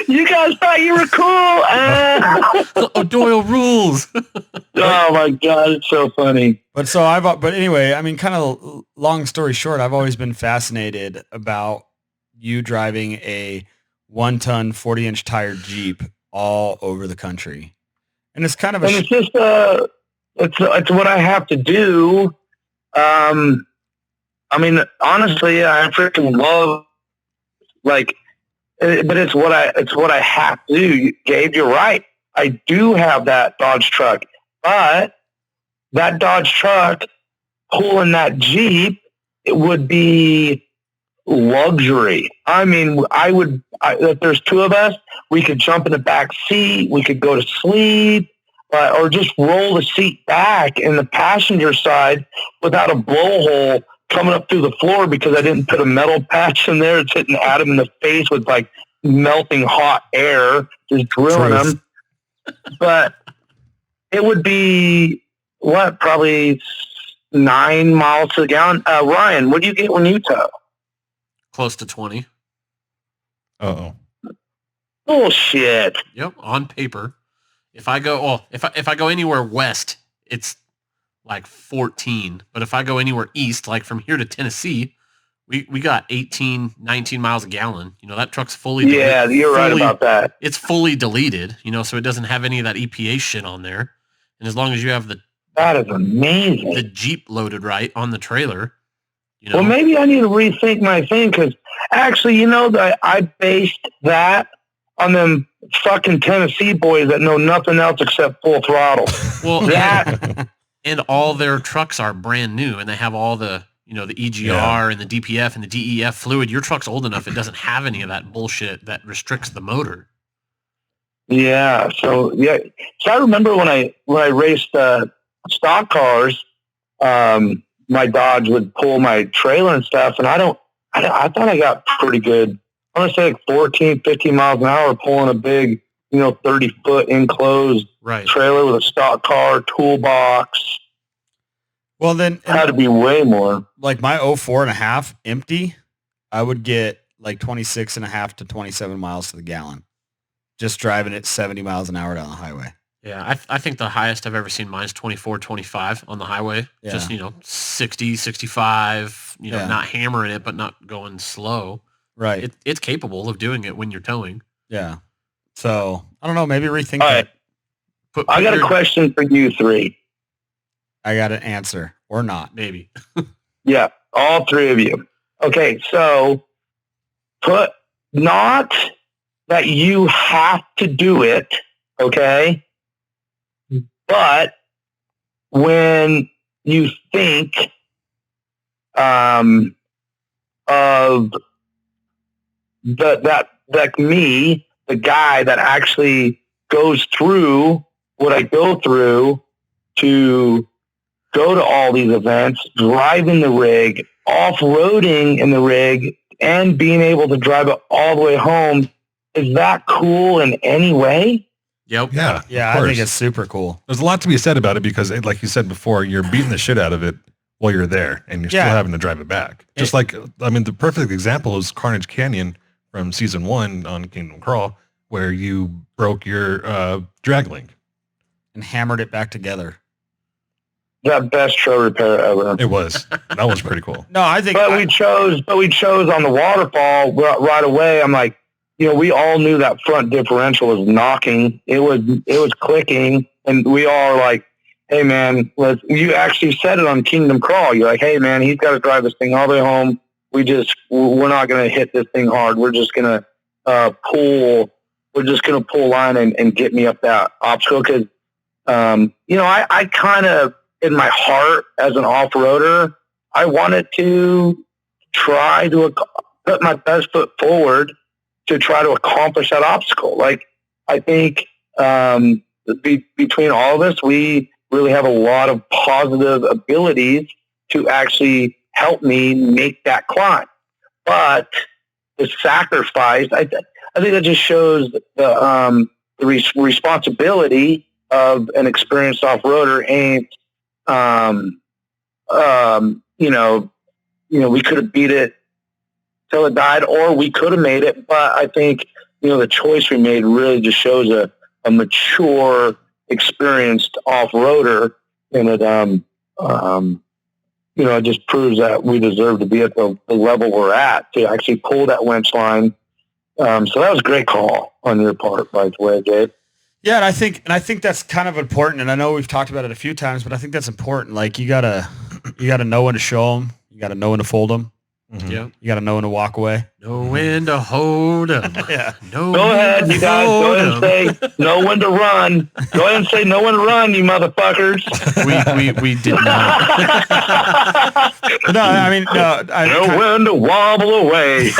You guys thought you were cool. Doyle rules. Oh my God, it's so funny. But anyway, I mean, kind of long story short, I've always been fascinated about you driving a 1-ton, 40-inch tire Jeep all over the country. And it's kind of it's just, it's what I have to do. I mean, honestly, I freaking love, like, but it's what I have to do. Gabe, you're right. I do have that Dodge truck, but that Dodge truck pulling that Jeep, it would be luxury. I mean, if there's two of us, we could jump in the back seat. We could go to sleep. Or just roll the seat back in the passenger side without a blowhole coming up through the floor because I didn't put a metal patch in there. It's hitting Adam in the face with like melting hot air, just drilling him. But it would be, probably 9 miles to the gallon. Ryan, what do you get when you tow? Close to 20. Uh-oh. Bullshit. Yep, on paper. If I go anywhere west, it's like 14. But if I go anywhere east, like from here to Tennessee, we got 18, 19 miles a gallon. You know, that truck's fully deleted. You're right about that. It's fully deleted, you know, so it doesn't have any of that EPA shit on there. And as long as you have that is amazing. The Jeep loaded right on the trailer, you know. Well, maybe I need to rethink my thing because actually, you know, that I based that on them fucking Tennessee boys that know nothing else except full throttle. Well, and all their trucks are brand new, and they have all the, you know, the EGR and the DPF and the DEF fluid. Your truck's old enough; it doesn't have any of that bullshit that restricts the motor. Yeah. So I remember when I raced stock cars, my Dodge would pull my trailer and stuff, and I thought I got pretty good. I want to say like 14, 15 miles an hour pulling a big, 30-foot enclosed trailer with a stock car, toolbox. Well, then it had to be way more. Like my 04.5 empty, I would get like 26.5 to 27 miles to the gallon, just driving at 70 miles an hour down the highway. Yeah, I think the highest I've ever seen mine is 24, 25 on the highway. Yeah. Just, 60, 65, not hammering it, but not going slow. Right. It's capable of doing it when you're towing. Yeah. So, I don't know, maybe rethink All that. Right. I got a question for you three. I got an answer. Or not. Maybe. Yeah, all three of you. Okay, so put not that you have to do it, okay? But when you think of that me, the guy that actually goes through what I go through to go to all these events, driving the rig, off-roading in the rig, and being able to drive it all the way home, is that cool in any way? Yep. Yeah, I think it's super cool. There's a lot to be said about it because, like you said before, you're beating the shit out of it while you're there, and you're still having to drive it back. Just like, the perfect example is Carnage Canyon from season 1 on Kingdom Crawl, where you broke your drag link and hammered it back together. That best trail repair ever. It was. That was pretty cool. No, I think. But we chose on the waterfall right away. I'm like, we all knew that front differential was knocking. It was clicking, and we all are like, "Hey man, you actually said it on Kingdom Crawl. You're like, hey man, he's got to drive this thing all the way home. We're not going to hit this thing hard. We're just going to pull. We're just going to pull line and get me up that obstacle because, I kind of, in my heart as an off-roader, I wanted to try to put my best foot forward to try to accomplish that obstacle. Like, I think between all of us, we really have a lot of positive abilities to actually help me make that climb. But the sacrifice, I think that just shows the responsibility of an experienced off-roader ain't, we could have beat it till it died, or we could have made it. But I think, the choice we made really just shows a mature, experienced off-roader, and it, it just proves that we deserve to be at the level we're at to actually pull that winch line. So that was a great call on your part, by the way, Gabe. Yeah, and I think that's kind of important. And I know we've talked about it a few times, but I think that's important. Like, you gotta know when to show them. You gotta know when to fold them. Mhm. Yeah. You gotta know when to walk away. Know when to hold 'em. Yeah. Go ahead, you guys. Go ahead and say know when to run. Go ahead and say know when to run, you motherfuckers. We did not. No, I mean, no. Know when to wobble away.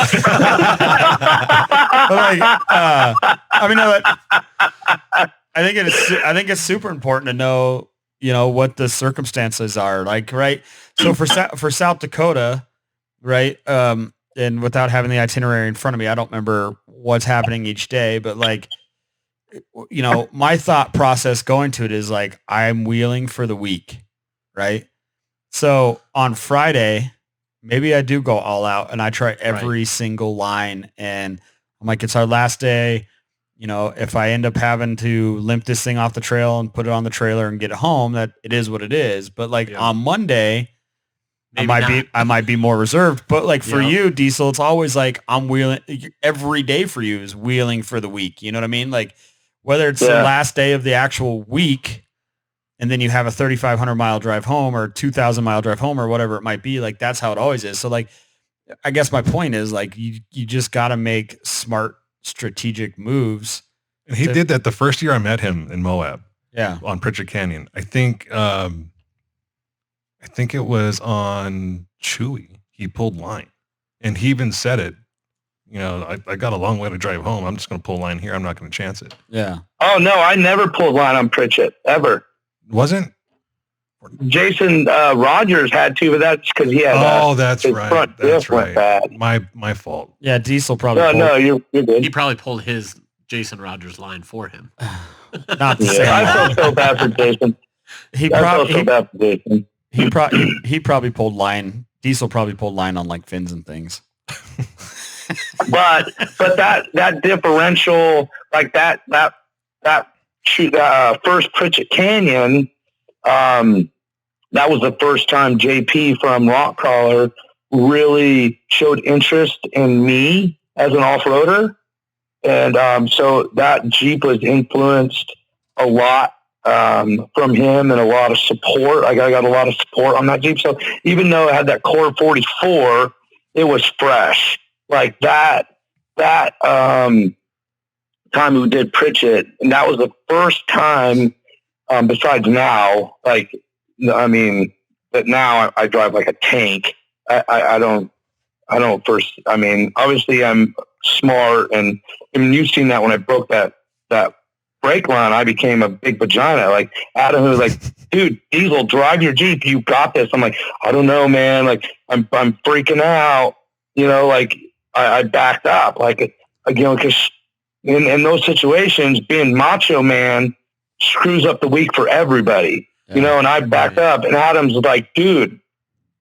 I think it's super important to know, what the circumstances are. Like, right. So for South Dakota, right. And without having the itinerary in front of me, I don't remember what's happening each day, but like, my thought process going to it is like, I'm wheeling for the week. Right. So on Friday, maybe I do go all out and I try every single line, and I'm like, it's our last day. If I end up having to limp this thing off the trail and put it on the trailer and get it home, that it is what it is. But like on Monday, I might be more reserved. But like for you, Diezel, it's always like I'm wheeling every day for you is wheeling for the week. You know what I mean? Like whether it's the last day of the actual week and then you have a 3,500 mile drive home or 2,000 mile drive home or whatever it might be, like that's how it always is. So like, I guess my point is like, you just got to make smart strategic moves. And he did that the first year I met him in Moab. Yeah. On Pritchard Canyon. I think it was on Chewy. He pulled line, and he even said it. I got a long way to drive home. I'm just going to pull line here. I'm not going to chance it. Yeah. Oh no, I never pulled line on Pritchett ever. Wasn't? Jason Rogers had to, but that's because he had. That's right. Front That's went right. bad. My fault. Yeah, Diezel probably. No, you're good. He probably pulled his Jason Rogers line for him. Not the same. I felt so bad for Jason. He probably pulled line. Diezel probably pulled line on like fins and things. but that differential, like that first Pritchett Canyon, that was the first time JP from Rockcrawler really showed interest in me as an off-roader. And so that Jeep was influenced a lot from him, and a lot of support. I got a lot of support on that Jeep. So even though it had that Core 44, it was fresh. Like that time we did Pritchett, and that was the first time, besides now, like, I mean, but now I drive like a tank. I don't obviously I'm smart, and I mean, you've seen that when I broke that brake line, I became a big vagina. Like Adam was like, dude, Diezel, drive your Jeep. You got this. I'm like, I don't know, man. Like I'm freaking out, like I backed up, like, because in those situations, being macho man screws up the week for everybody, and I backed up, and Adam's like, dude,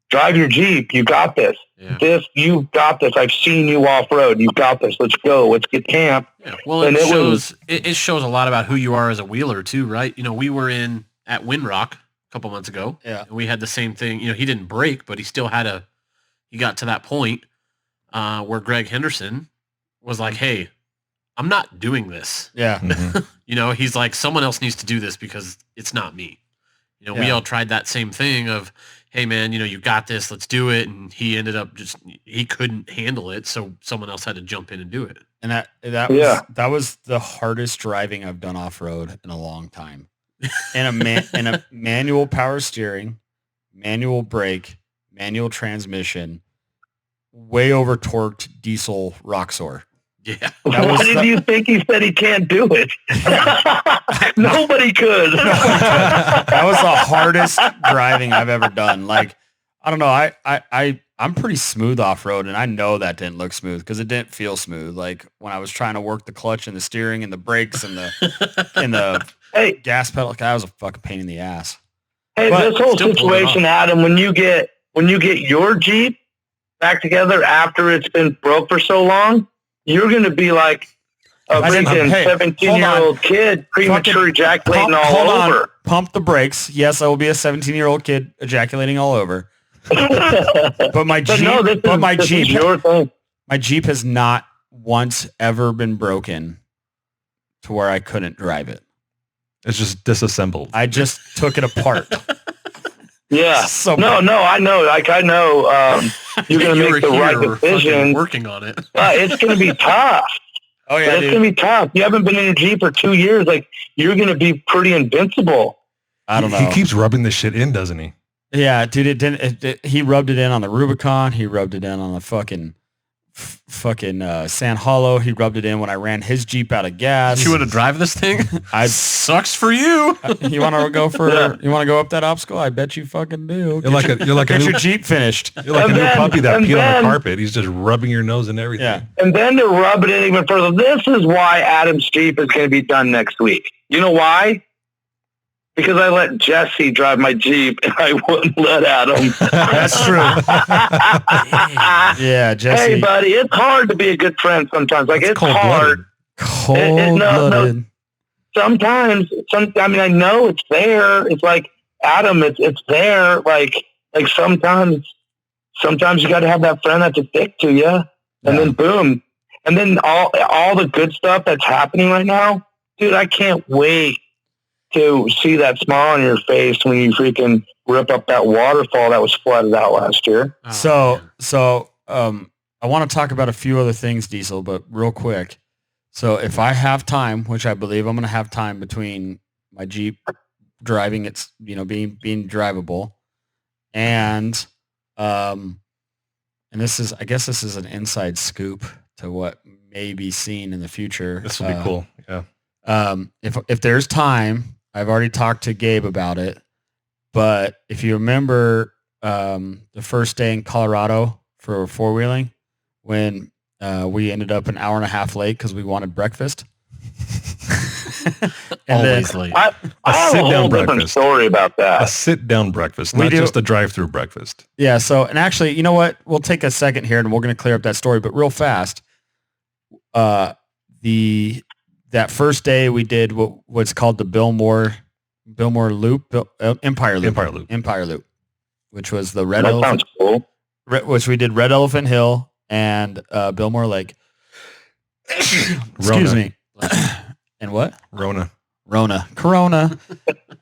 drive your Jeep. You got this. Yeah. You got this. I've seen you off road. You got this. Let's go. Let's get camp. Yeah. Well, it shows a lot about who you are as a wheeler too, right? We were at Windrock a couple months ago. Yeah. And we had the same thing. He didn't break, but he still had he got to that point where Greg Henderson was like, hey, I'm not doing this. Yeah. Mm-hmm. He's like, someone else needs to do this because it's not me. We all tried that same thing of, hey man, you got this, let's do it. And he ended up he couldn't handle it. So someone else had to jump in and do it. And that was the hardest driving I've done off-road in a long time. In a manual power steering, manual brake, manual transmission, way over torqued diesel Roxor. Yeah. Why did you think he said he can't do it? Nobody could. That was the hardest driving I've ever done. Like, I don't know. I'm pretty smooth off road, and I know that didn't look smooth because it didn't feel smooth. Like when I was trying to work the clutch and the steering and the brakes and the Hey, gas pedal, that was a fucking pain in the ass. hey, But this whole still pull it situation, Adam, when you get your Jeep back together after it's been broke for so long, you're going to be like a I didn't- freaking hey, 17-year-old kid premature ejaculating all hold over. on, pump the brakes. Yes, I will be a 17-year-old kid ejaculating all over. But my But Jeep, no, this is your thing. my Jeep has not once ever been broken to where I couldn't drive it. It's just disassembled. I just took it apart. Yeah. So No, I know. Like, I know you're going to make the right decision. Working on it. But it's going to be tough. Oh yeah, It's dude. going to be tough. You haven't been in your Jeep for 2 years. Like, you're going to be pretty invincible. I don't know. He keeps rubbing this shit in, doesn't he? Yeah, dude, it didn't. He rubbed it in on the Rubicon. He rubbed it in on the fucking San Hollow. He rubbed it in when I ran his Jeep out of gas. You want to drive this thing? I Sucks for you. You want to go for? Yeah. You want to go up that obstacle? I bet you fucking do. You're like a Get new, your Jeep finished. you're like a And new then- puppy that and peed on then- the carpet. He's just rubbing your nose and everything. Yeah. And then to rub it in even further, this is why Adam's Jeep is going to be done next week. You know why? Because I let Jesse drive my Jeep and I wouldn't let Adam. That's true. Yeah, Jesse. Hey, buddy, it's hard to be a good friend sometimes. Like, That's it's hard. cold-blooded. Cold-blooded. Sometimes, I mean, I know it's there. It's like, Adam, it's there. Like sometimes you got to have that friend that's a dick to you. And then boom. And then all the good stuff that's happening right now, dude, I can't wait to see that smile on your face when you freaking rip up that waterfall that was flooded out last year. Oh, So I want to talk about a few other things, Diezel, but real quick. So if I have time, which I believe I'm going to have time between my Jeep driving, it's being drivable, and this is, I guess this is an inside scoop to what may be seen in the future. This will be cool. Yeah. If there's time, I've already talked to Gabe about it, but if you remember the first day in Colorado for four-wheeling, when we ended up an hour and a half late because we wanted breakfast. And Always late. I have a sit-down whole different breakfast. story about A that. sit-down breakfast, We not do- just a drive-through breakfast. Yeah. So, and actually, you know what? We'll take a second here and we're going to clear up that story, but real fast. That first day we did what's called the Billmore Loop, Empire Loop, which was the Red That Elephant, sounds cool. which we did Red Elephant Hill and Billmore Lake. Excuse me. And what? Corona. Corona.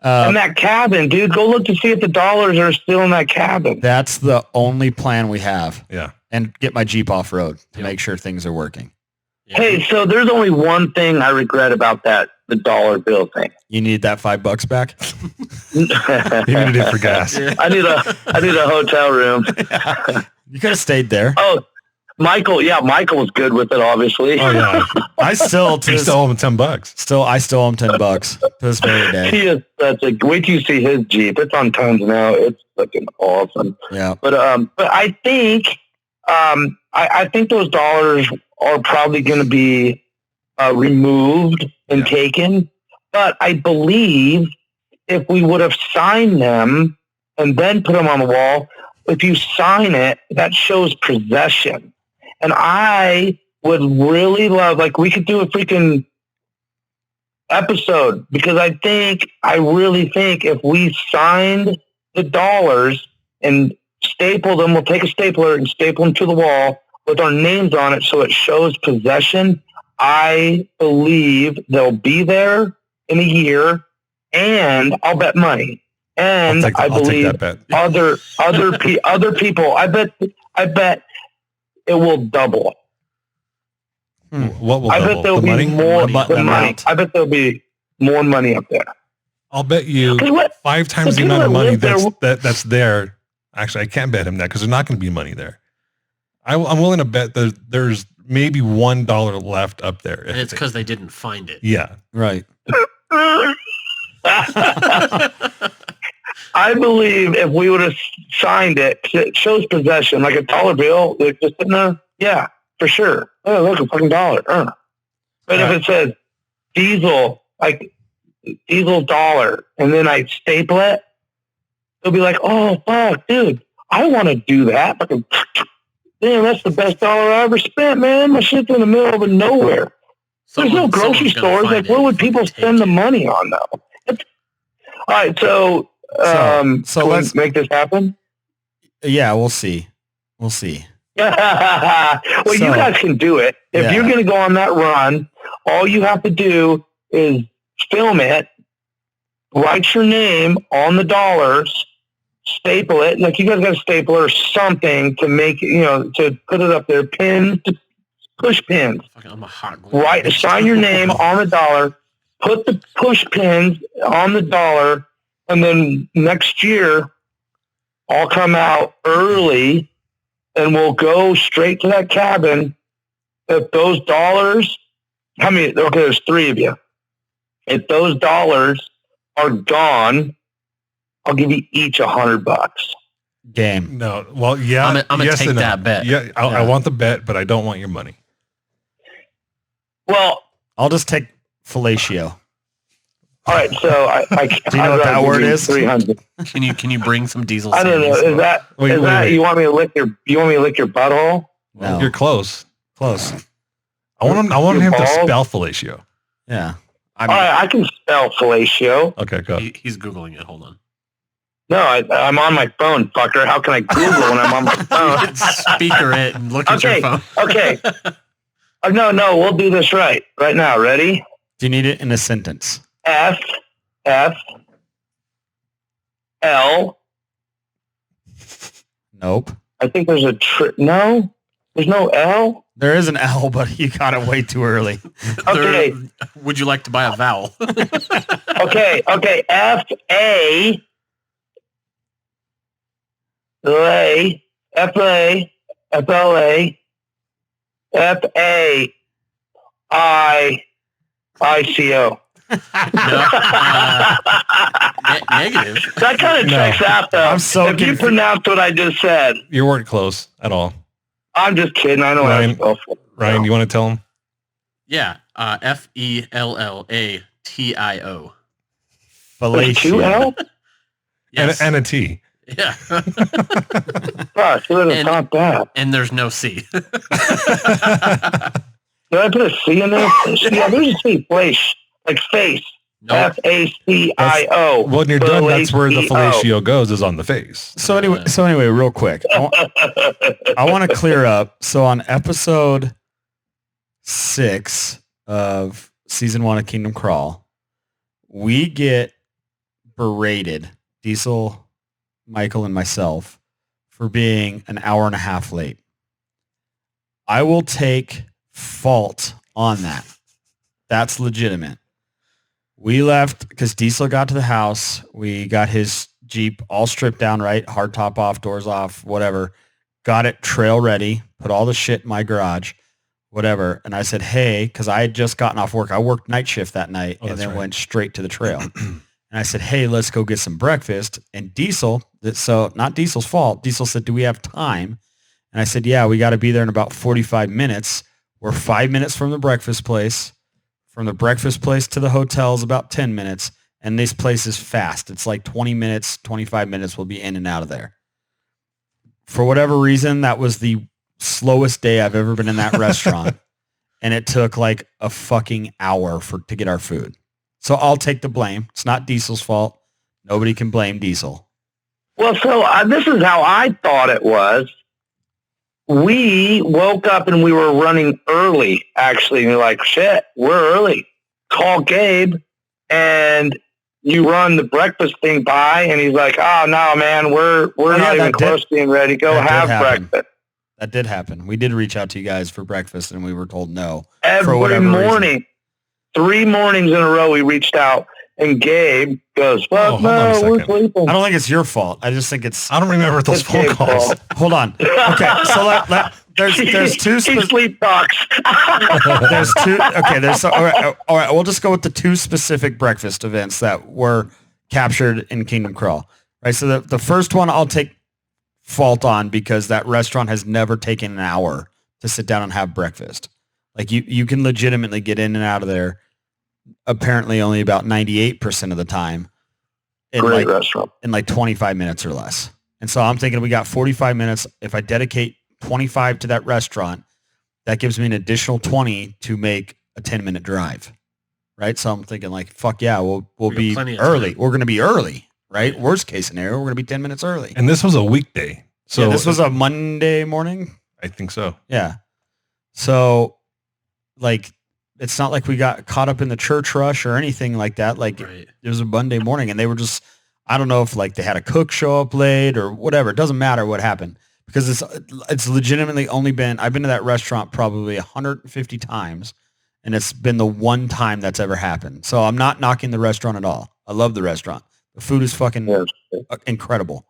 And that cabin, dude, go look to see if the dollars are still in that cabin. That's the only plan we have. Yeah. And get my Jeep off road to Yep. make sure things are working. Yeah. Hey, so there's only one thing I regret about the dollar bill thing. You need that $5 back. You needed it for gas. Yeah. I need a hotel room. You could have stayed there. Oh, Michael was good with it, obviously. Oh yeah. I still You still owe him $10. I still owe him $10 to this very day. He is such a wait till you see his Jeep. It's on tons now. It's fucking awesome. Yeah. But I think I think those dollars are probably going to be removed and taken. But I believe if we would have signed them and then put them on the wall, if you sign it, that shows possession. And I would really love, like, we could do a freaking episode because I really think if we signed the dollars and stapled them, we'll take a stapler and staple them to the wall with our names on it so it shows possession. I believe they'll be there in a year, and I'll bet money. And I I'll take believe that bet. other people, I bet it will double. What will I double? bet there'll The be money? more The money. amount. I bet there'll be more money up there. I'll bet you 'Cause what- 5 times the the people amount of that money live there- that's there. Actually, I can't bet him that because there's not going to be money there. I'm willing to bet that there's maybe $1 left up there. And it's because they didn't find it. Yeah. Right. I believe if we would have signed it, 'cause it shows possession, like a dollar bill, it's just in there. Yeah, for sure. Oh, look, a fucking dollar. But if it says Diezel, like Diezel dollar, and then I staple it, it'll be like, oh, fuck, dude, I want to do that. Fucking, damn, that's the best dollar I ever spent, man. My shit's in the middle of nowhere. There's no grocery stores. Like, what would people spend the money on, though? All right, so let's make this happen. Yeah, we'll see. Well, you guys can do it. If you're going to go on that run, all you have to do is film it, write your name on the dollars, staple it. Like, you guys got a stapler or something to make it, to put it up there. Pins, push pins. I'm a hot glue. Right, sign your name on the dollar, put the push pins on the dollar, and then next year I'll come out early and we'll go straight to that cabin. If those dollars, there's 3 of you. If those dollars are gone, I'll give you each $100. Game. No. Well, yeah. I'm going to take that bet. Yeah, I want the bet, but I don't want your money. Well, I'll just take fellatio. All right, so I do you know what that word is? 300. Can you bring some Diezel? I don't know. Is that you want me to lick your butthole? No. You're close. Close. I want him to spell fellatio. Yeah. All right, I can spell fellatio. Okay, go. He's Googling it. Hold on. No, I'm on my phone, fucker. How can I Google when I'm on my phone? Speaker it and look at your phone. Okay. No, we'll do this right now. Ready? Do you need it in a sentence? F L. Nope. I think there's no. There's no L. There is an L, but you got it way too early. Okay. Would you like to buy a vowel? Okay. F A. F A I C O. Negative. That kind of checks out, though. I'm so if you pronounce what I just said. You weren't close at all. I'm just kidding. I know what I'm supposed to. Ryan, you want to tell him? Yeah. FELLATIO. There's 2 L? Yes. And a T. Yeah. Gosh, who would have thought that? And there's no C. Did I put a C in there? Yeah, there's a C. Place. Like face. Nope. FACIO. Well, when you're done, that's where the fellatio goes, is on the face. So anyway, real quick, I want to clear up. So on episode 6 of season 1 of Kingdom Crawl, we get berated, Diezel, Michael, and myself, for being an hour and a half late. I will take fault on that. That's legitimate. We left because Diezel got to the house. We got his Jeep all stripped down, right? Hard top off, doors off, whatever. Got it trail ready, put all the shit in my garage, whatever. And I said, hey, because I had just gotten off work. I worked night shift that night and then went straight to the trail. And I said, hey, let's go get some breakfast. And Diezel, so not Diesel's fault. Diezel said, do we have time? And I said, yeah, we got to be there in about 45 minutes. We're 5 minutes from the breakfast place. From the breakfast place to the hotel is about 10 minutes. And this place is fast. It's like 20 minutes, 25 minutes. We'll be in and out of there. For whatever reason, that was the slowest day I've ever been in that restaurant. And it took like a fucking hour to get our food. So I'll take the blame. It's not Diesel's fault. Nobody can blame Diezel. Well, so this is how I thought it was. We woke up and we were running early, actually. And you're like, shit, we're early. Call Gabe, and you run the breakfast thing by, and he's like, oh, no, man, we're not even close to being ready. Go have breakfast. That did happen. We did reach out to you guys for breakfast, and we were told no. Every morning. Reason. 3 mornings in a row we reached out, and Gabe goes, fuck no, we're sleeping. I don't think it's your fault. I just think it's... I don't remember those phone calls. Hold on. Okay, so there's two He sleep talks. there's two. Okay, all right. We'll just go with the two specific breakfast events that were captured in Kingdom Crawl. Right. So the first one I'll take fault on because that restaurant has never taken an hour to sit down and have breakfast. Like you can legitimately get in and out of there. Apparently, only about 98% of the time. Great restaurant. In like 25 minutes or less. And so I'm thinking we got 45 minutes. If I dedicate 25 to that restaurant, that gives me an additional 20 to make a 10-minute drive. Right? So I'm thinking like, fuck yeah, we'll be early. We're going to be early, right? Worst case scenario, we're going to be 10 minutes early. And this was a weekday. So yeah, this was a Monday morning. I think so. Yeah. So like, it's not like we got caught up in the church rush or anything like that. Like It was a Monday morning and they were just, I don't know if like they had a cook show up late or whatever. It doesn't matter what happened because it's legitimately only been, I've been to that restaurant probably 150 times and it's been the one time that's ever happened. So I'm not knocking the restaurant at all. I love the restaurant. The food is fucking incredible.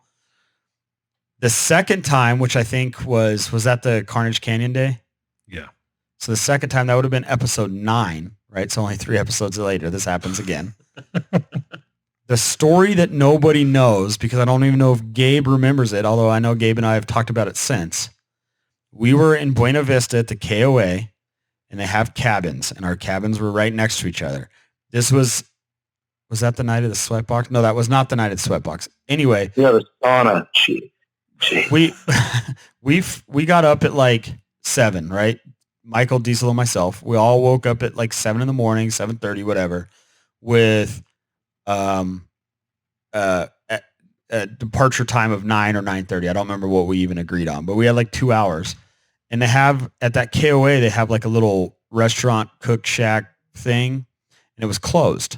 The second time, which I think was that the Carnage Canyon Day? Yeah. So the second time, that would have been episode 9, right? So only 3 episodes later, this happens again. The story that nobody knows, because I don't even know if Gabe remembers it, although I know Gabe and I have talked about it since. We were in Buena Vista at the KOA, and they have cabins, and our cabins were right next to each other. This was that the night of the sweatbox? No, that was not the night of the sweatbox. Anyway. Yeah, the sauna. Gee. We got up at like 7, right? Michael, Diezel, and myself, we all woke up at like 7 in the morning, 7:30, whatever, with a departure time of 9 or 9:30. I don't remember what we even agreed on, but we had like 2 hours. And they have, at that KOA, they have like a little restaurant cook shack thing, and it was closed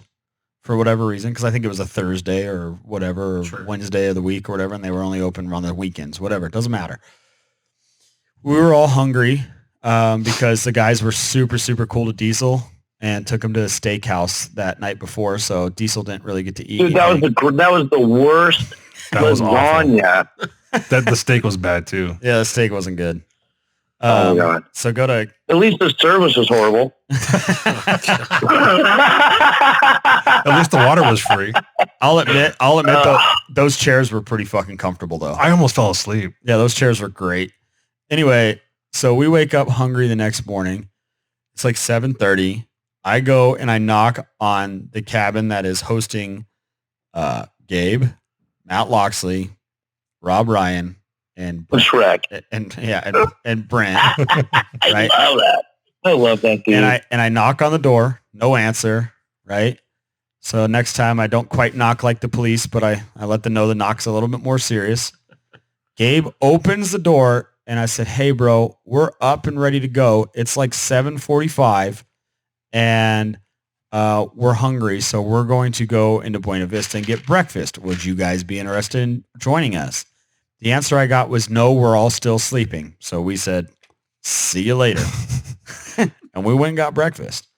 for whatever reason, because I think it was a Thursday or whatever, or Wednesday of the week or whatever, and they were only open on the weekends, whatever. It doesn't matter. We were all hungry. Because the guys were super, super cool to Diezel and took him to a steakhouse that night before, so Diezel didn't really get to eat. Dude, that was the worst lasagna. The steak was bad too. Yeah, the steak wasn't good. Oh my God. So go to. At least the service was horrible. At least the water was free. I'll admit those chairs were pretty fucking comfortable though. I almost fell asleep. Yeah, those chairs were great. Anyway. So we wake up hungry the next morning. It's like 7:30. I go and I knock on the cabin that is hosting Gabe, Matt Locksley, Rob Ryan, and Shrek, and Brent. Right? I love that dude. And I knock on the door, no answer. Right. So next time I don't quite knock like the police, but I let them know the knock's a little bit more serious. Gabe opens the door. And I said, hey, bro, we're up and ready to go. It's like 7:45 and we're hungry. So we're going to go into Buena Vista and get breakfast. Would you guys be interested in joining us? The answer I got was no, we're all still sleeping. So we said, see you later. And we went and got breakfast.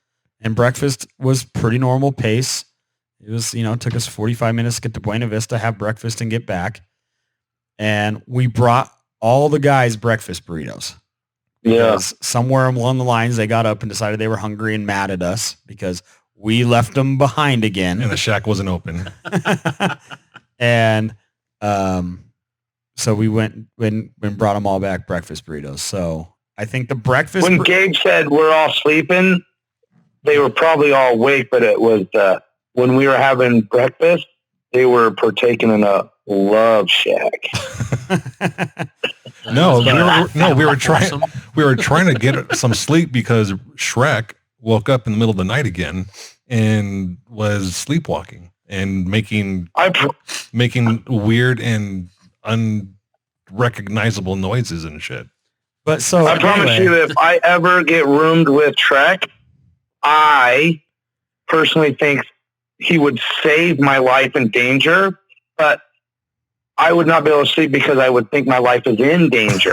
And breakfast was pretty normal pace. It was, it took us 45 minutes to get to Buena Vista, have breakfast and get back. And we brought all the guys breakfast burritos. Because somewhere along the lines, they got up and decided they were hungry and mad at us because we left them behind again. And the shack wasn't open. And so we went and brought them all back breakfast burritos. So I think the breakfast... When Gabe said we're all sleeping, they were probably all awake, but it was when we were having breakfast, they were partaking in a love shack. we were trying to get some sleep because Shrek woke up in the middle of the night again and was sleepwalking and making weird and unrecognizable noises and shit. But so I promise you, if I ever get roomed with Shrek, I personally think he would save my life in danger, but I would not be able to sleep because I would think my life is in danger.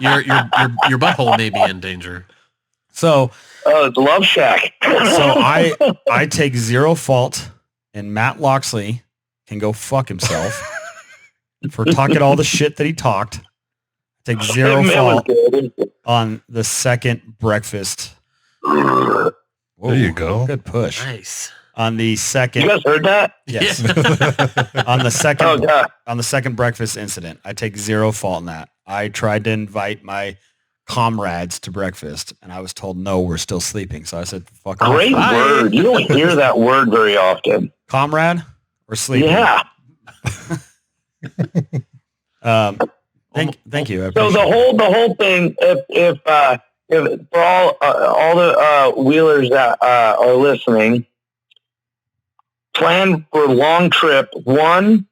Your butthole may be in danger. So, it's Love Shack. So I take zero fault, and Matt Locksley can go fuck himself for talking all the shit that he talked. Take zero That was fault good. on the second breakfast. There you go. Good push. Nice. On the second, You guys heard that? yes. Yeah. on the Oh, second, God. on the second breakfast incident, I take zero fault in that. I tried to invite my comrades to breakfast, and I was told, no, we're still sleeping. So I said, fuck off. Great Bye. word. You don't hear that word very often. Comrade or sleeping? Yeah. Thank you. I So appreciate it. the whole thing, if for all the wheelers that are listening, plan for a long trip. One,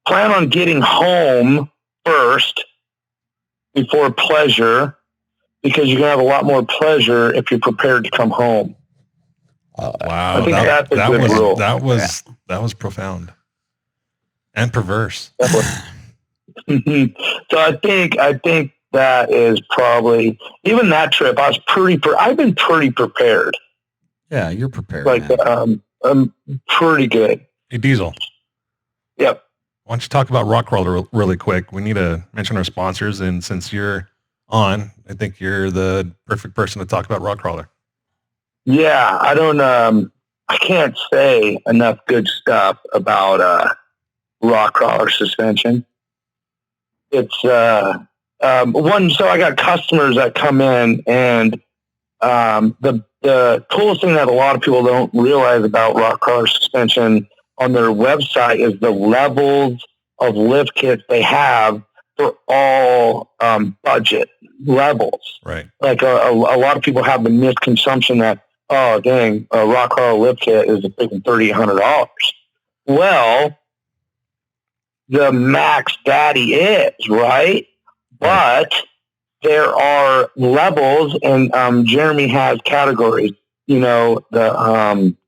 plan on getting home first before pleasure, because you're gonna have a lot more pleasure if you're prepared to come home. Wow, I think that's a good rule. that was profound and perverse. So I think that is probably, even that trip. I've been pretty prepared. Yeah, you're prepared. Like Man. I'm pretty good. Hey, Diezel, Yep. why don't you talk about Rock Crawler really quick? We need to mention our sponsors, and since you're on, I think you're the perfect person to talk about Rock Crawler. Yeah, I can't say enough good stuff about rock crawler suspension. It's one. So I got customers that come in, and the coolest thing that a lot of people don't realize about rock crawler suspension on their website is the levels of lift kits they have for all budget levels. Right. Like a lot of people have the misconception that, oh dang, a rock crawler lift kit is a freaking $3,800. Well, the Max Daddy is, right? But there are levels, and Jeremy has categories. You know, the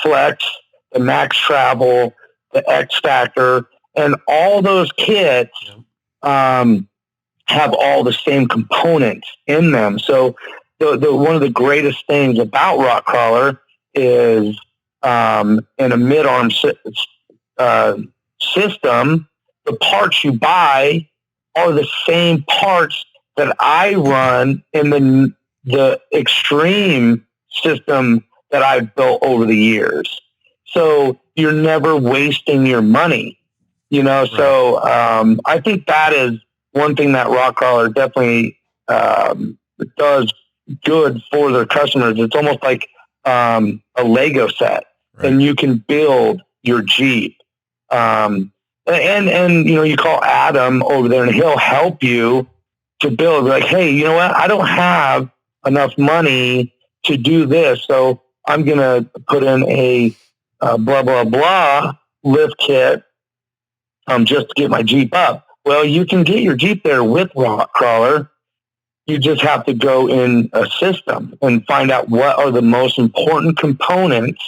Flex, the Max Travel, the X Factor, and all those kits have all the same components in them. So the one of the greatest things about Rock Crawler is in a mid-arm system, the parts you buy are the same parts that I run in the extreme system that I've built over the years. So you're never wasting your money, you know? Right. So I think that is one thing that Rock Crawler definitely does good for their customers. It's almost like a Lego set, right, and you can build your Jeep. And you know, you call Adam over there and he'll help you to build. Like, hey, you know what? I don't have enough money to do this, so I'm going to put in a blah, blah, blah lift kit just to get my Jeep up. Well, you can get your Jeep there with Rock Crawler. You just have to go in a system and find out what are the most important components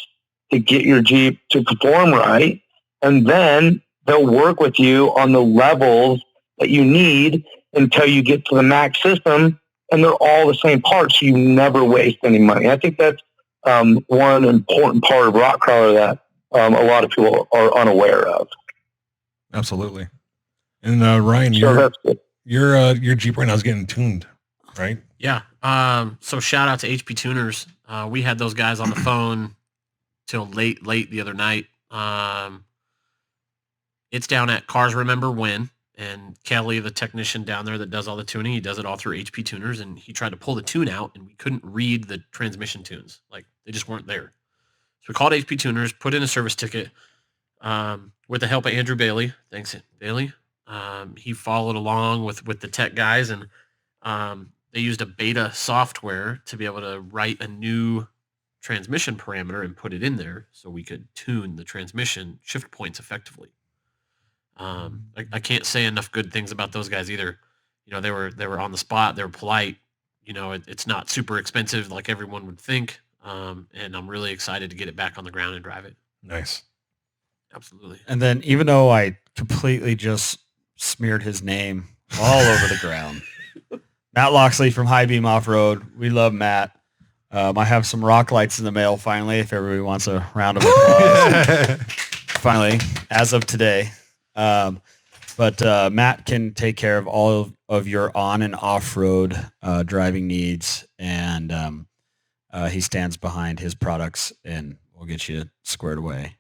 to get your Jeep to perform right. And then they'll work with you on the levels that you need until you get to the max system, and they're all the same parts. So you never waste any money. I think that's one important part of Rock Crawler that a lot of people are unaware of. Absolutely. And Ryan, your Jeep right now is getting tuned, right? Yeah. So shout out to HP Tuners. We had those guys on the phone till late the other night. It's down at Cars Remember When, and Kelly, the technician down there that does all the tuning, he does it all through HP Tuners, and he tried to pull the tune out, and we couldn't read the transmission tunes. Like, they just weren't there. So we called HP Tuners, put in a service ticket with the help of Andrew Bailey. Thanks, Bailey. He followed along with the tech guys, and they used a beta software to be able to write a new transmission parameter and put it in there so we could tune the transmission shift points effectively. I can't say enough good things about those guys either. You know, they were on the spot. They were polite. You know, it's not super expensive like everyone would think. And I'm really excited to get it back on the ground and drive it. Nice. Absolutely. And then even though I completely just smeared his name all over the ground, Matt Locksley from High Beam Off-Road. We love Matt. I have some rock lights in the mail finally, if everybody wants a round of applause. Finally, as of today. But Matt can take care of all of your on and off road driving needs, and he stands behind his products, and we'll get you squared away.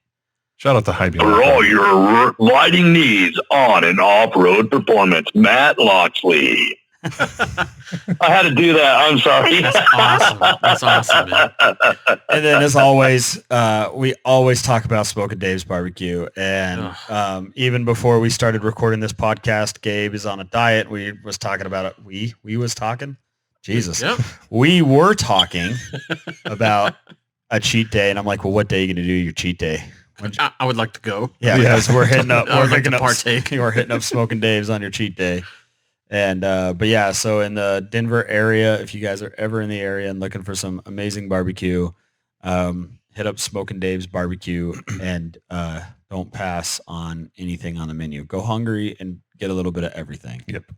Shout out to Hy-Vee. For all your riding needs on and off-road performance, Matt Locksley. I had to do that. I'm sorry. That's awesome, man. And then, as always, we always talk about Smokin' Dave's Barbecue. And even before we started recording this podcast, Gabe is on a diet. We was talking about it. We was talking? Jesus. Yep. We were talking about a cheat day. And I'm like, well, what day are you going to do your cheat day? I would like to go. Yeah, because we're hitting up. I would like to partake. We're hitting up Smokin' Dave's on your cheat day. And but yeah, so in the Denver area, if you guys are ever in the area and looking for some amazing barbecue, hit up Smokin' Dave's Barbecue and don't pass on anything on the menu. Go hungry and get a little bit of everything. Yep.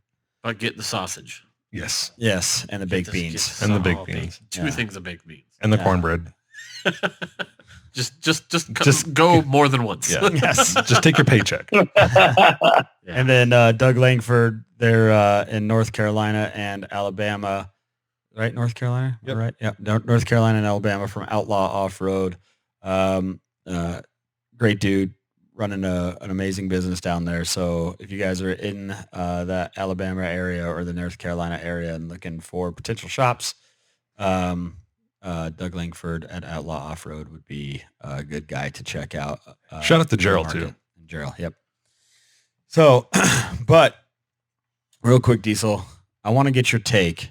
But get the sausage. Yes. Yes, and the baked beans. And the baked beans. Two things of baked beans. And the cornbread. Just go more than once. Yeah. Yes. Just take your paycheck. And then Doug Langford, they're in North Carolina and Alabama. Right, North Carolina? Yep. Right? Yeah, North Carolina and Alabama from Outlaw Off-Road. Great dude, running an amazing business down there. So if you guys are in the Alabama area or the North Carolina area and looking for potential shops, Doug Langford at Outlaw Off-Road would be a good guy to check out. Shout out to Gerald too. Gerald, yep. So, but real quick, Diezel, I want to get your take.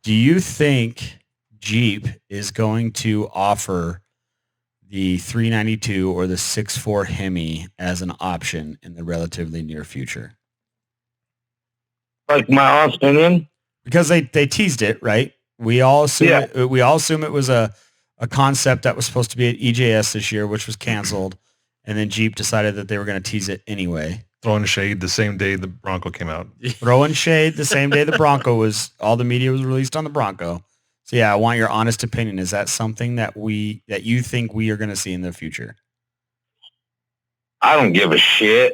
Do you think Jeep is going to offer the 392 or the 6.4 Hemi as an option in the relatively near future? Like my honest opinion? Because they teased it, right? We all assume it was a concept that was supposed to be at EJS this year, which was canceled, and then Jeep decided that they were going to tease it anyway. Throwing shade the same day the Bronco came out. Throwing shade the same day the Bronco all the media was released on the Bronco. So yeah, I want your honest opinion. Is that something that you think we are going to see in the future? I don't give a shit.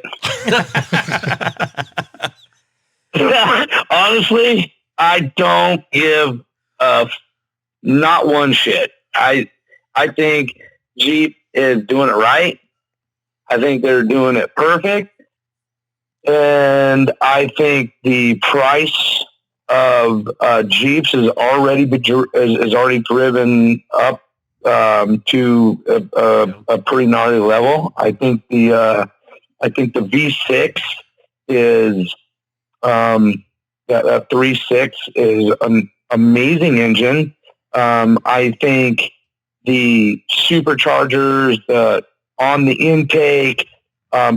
Honestly, I don't give not one shit. I think Jeep is doing it right. I think they're doing it perfect. And I think the price of Jeeps is already driven up to a pretty gnarly level. I think the V6 is that 3.6 is an amazing engine. I think the superchargers on the intake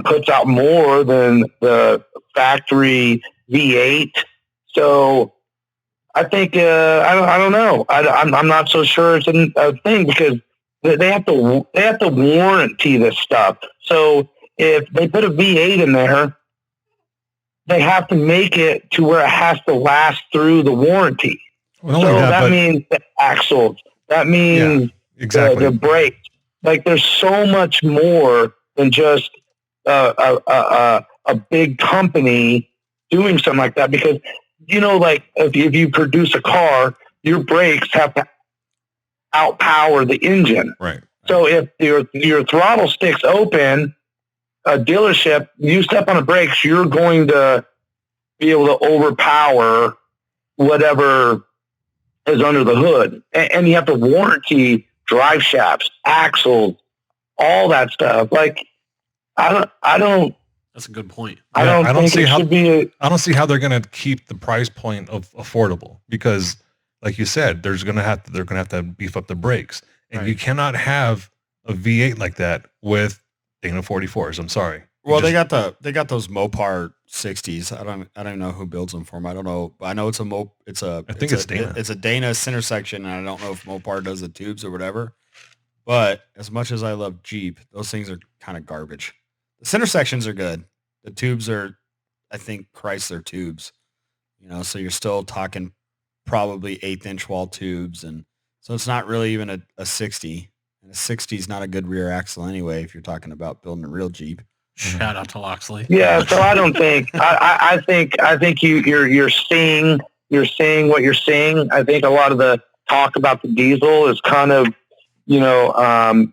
puts out more than the factory V8. So I think I don't know. I'm not so sure it's a thing because they have to warranty this stuff. So if they put a V8 in there, they have to make it to where it has to last through the warranty. Well, so that means the axles. That means exactly the brakes. Like there's so much more than just a big company doing something like that. Because like if you produce a car, your brakes have to outpower the engine. Right. So if your throttle sticks open, a dealership, you step on the brakes, you're going to be able to overpower whatever is under the hood. And you have to warranty drive shafts, axles, all that stuff. Like, I don't. That's a good point. I don't see how they're going to keep the price point of affordable because, like you said, they're going to have to beef up the brakes, and you cannot have a V8 like that with Dana 44s. I'm sorry. Well, they got those Mopar 60s. I don't even know who builds them for them. I don't know. I know it's a Dana. It's a Dana center section, and I don't know if Mopar does the tubes or whatever. But as much as I love Jeep, those things are kind of garbage. The center sections are good. The tubes are, I think, Chrysler tubes. So you're still talking probably 1/8-inch wall tubes, and so it's not really even a 60. And a 60 is not a good rear axle anyway if you're talking about building a real Jeep. Shout out to Locksley. Yeah, so I don't think I think you're seeing what you're seeing. I think a lot of the talk about the diesel is kind of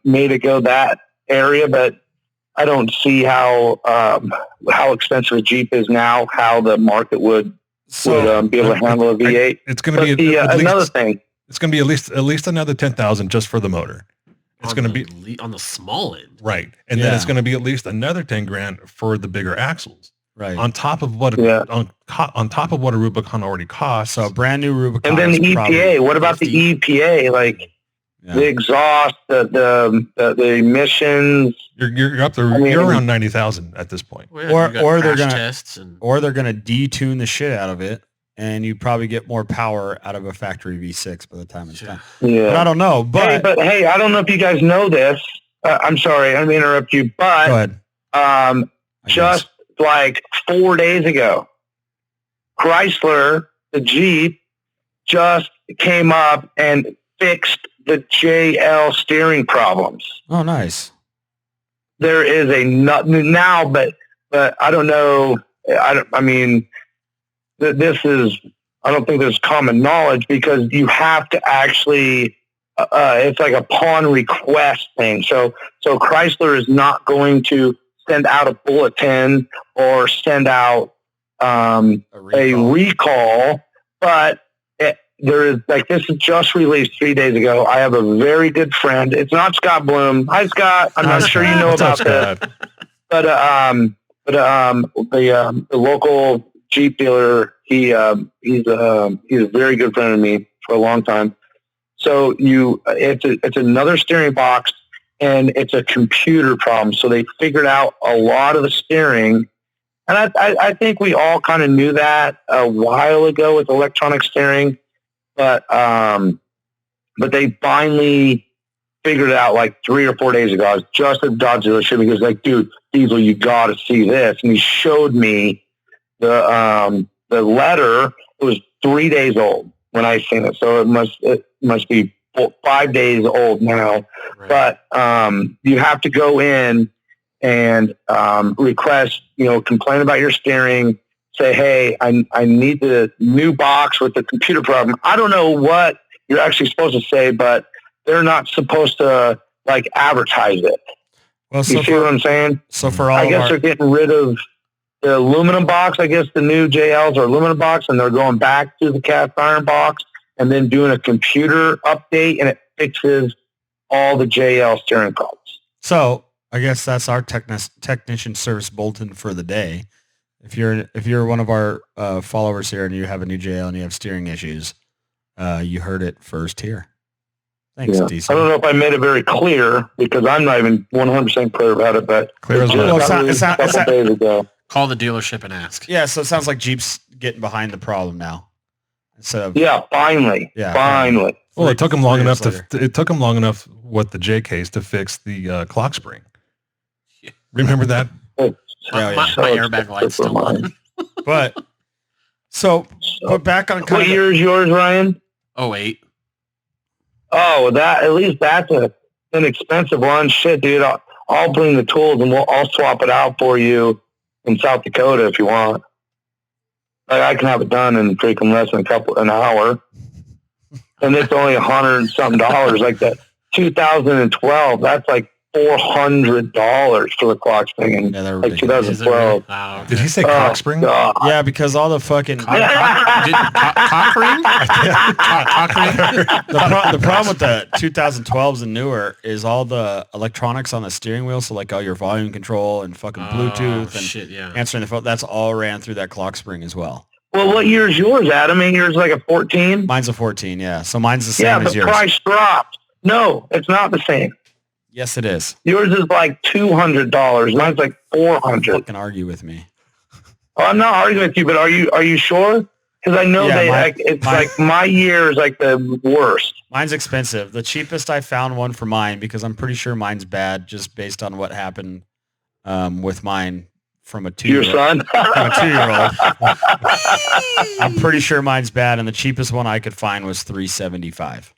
made it go that area, but I don't see how expensive a Jeep is now, how the market would be able to handle a V8. It's going to be another thing. It's going to be at least another 10,000 just for the motor. It's going to be on the small end, right, and then it's going to be at least another 10 grand for the bigger axles, right, on top of what on top of what a Rubicon already costs. So a brand new Rubicon, and then the EPA. What about the EPA? Like the exhaust, the emissions. You're up there. You're around 90,000 at this point. Well, or they're gonna detune the shit out of it. And you probably get more power out of a factory V6 by the time it's done. Yeah. But I don't know. But hey, I don't know if you guys know this. I'm sorry, I didn't interrupt you. But go ahead. Just like 4 days ago, Chrysler, the Jeep, just came up and fixed the JL steering problems. Oh, nice. There is a now, but I don't know. This is, I don't think there's common knowledge because you have to actually, it's like a pawn request thing. So Chrysler is not going to send out a bulletin or send out a recall, but there is, like, this is just released 3 days ago. I have a very good friend. It's not Scott Bloom. Hi, Scott. I'm not sure you know about this, but the local Jeep dealer, he's a very good friend of me for a long time. So it's another steering box and it's a computer problem. So they figured out a lot of the steering, and I think we all kind of knew that a while ago with electronic steering, but they finally figured it out like 3 or 4 days ago. I was just at the Dodge dealership. He was like, "Dude, Diezel, you got to see this," and he showed me the letter. It was 3 days old when I seen it, so it must be 5 days old now. Right. But you have to go in and request, complain about your steering. Say, hey, I need the new box with the computer problem. I don't know what you're actually supposed to say, but they're not supposed to like advertise it. Well, you see what I'm saying? So for all, I guess they're getting rid of the aluminum box. I guess the new JLs are aluminum box, and they're going back to the cast iron box and then doing a computer update, and it fixes all the JL steering problems. So I guess that's our technician service bulletin for the day. If you're one of our followers here and you have a new JL and you have steering issues, you heard it first here. Thanks, Diezel. I don't know if I made it very clear because I'm not even 100% clear about it, but clear as well. It's a couple days ago. Call the dealership and ask. Yeah, so it sounds like Jeep's getting behind the problem now. So finally. Well, it took them long enough with the J case to fix the clock spring. Yeah. Remember that? My airbag light's still on. But back on. What year is yours, Ryan? 08. Oh, at least that's an inexpensive one. Shit, dude, I'll bring the tools and I'll swap it out for you in South Dakota if you want. Like, I can have it done in freaking less than an hour, and it's only $100 and something. Like that 2012, that's like $400 for the clock spring. Yeah, they're like ridiculous. 2012. Oh, okay. Did he say cock spring? God. Yeah, because all the fucking cock ring? Cock ring? The problem with the 2012s and newer is all the electronics on the steering wheel. So like all your volume control and fucking Bluetooth and answering the phone, that's all ran through that clock spring as well. Well, what year is yours, Adam? Yours like a 14? Mine's a 14, yeah. So mine's the same as yours. Yeah, the price dropped. No, it's not the same. Yes, it is. Yours is like $200. Mine's like $400. Fucking argue with me. Oh, I'm not arguing with you, but are you sure? Because I know my year is like the worst. Mine's expensive. The cheapest I found one for mine, because I'm pretty sure mine's bad, just based on what happened with mine from a 2-year-old. Your son? From a 2-year-old. I'm pretty sure mine's bad, and the cheapest one I could find was $375.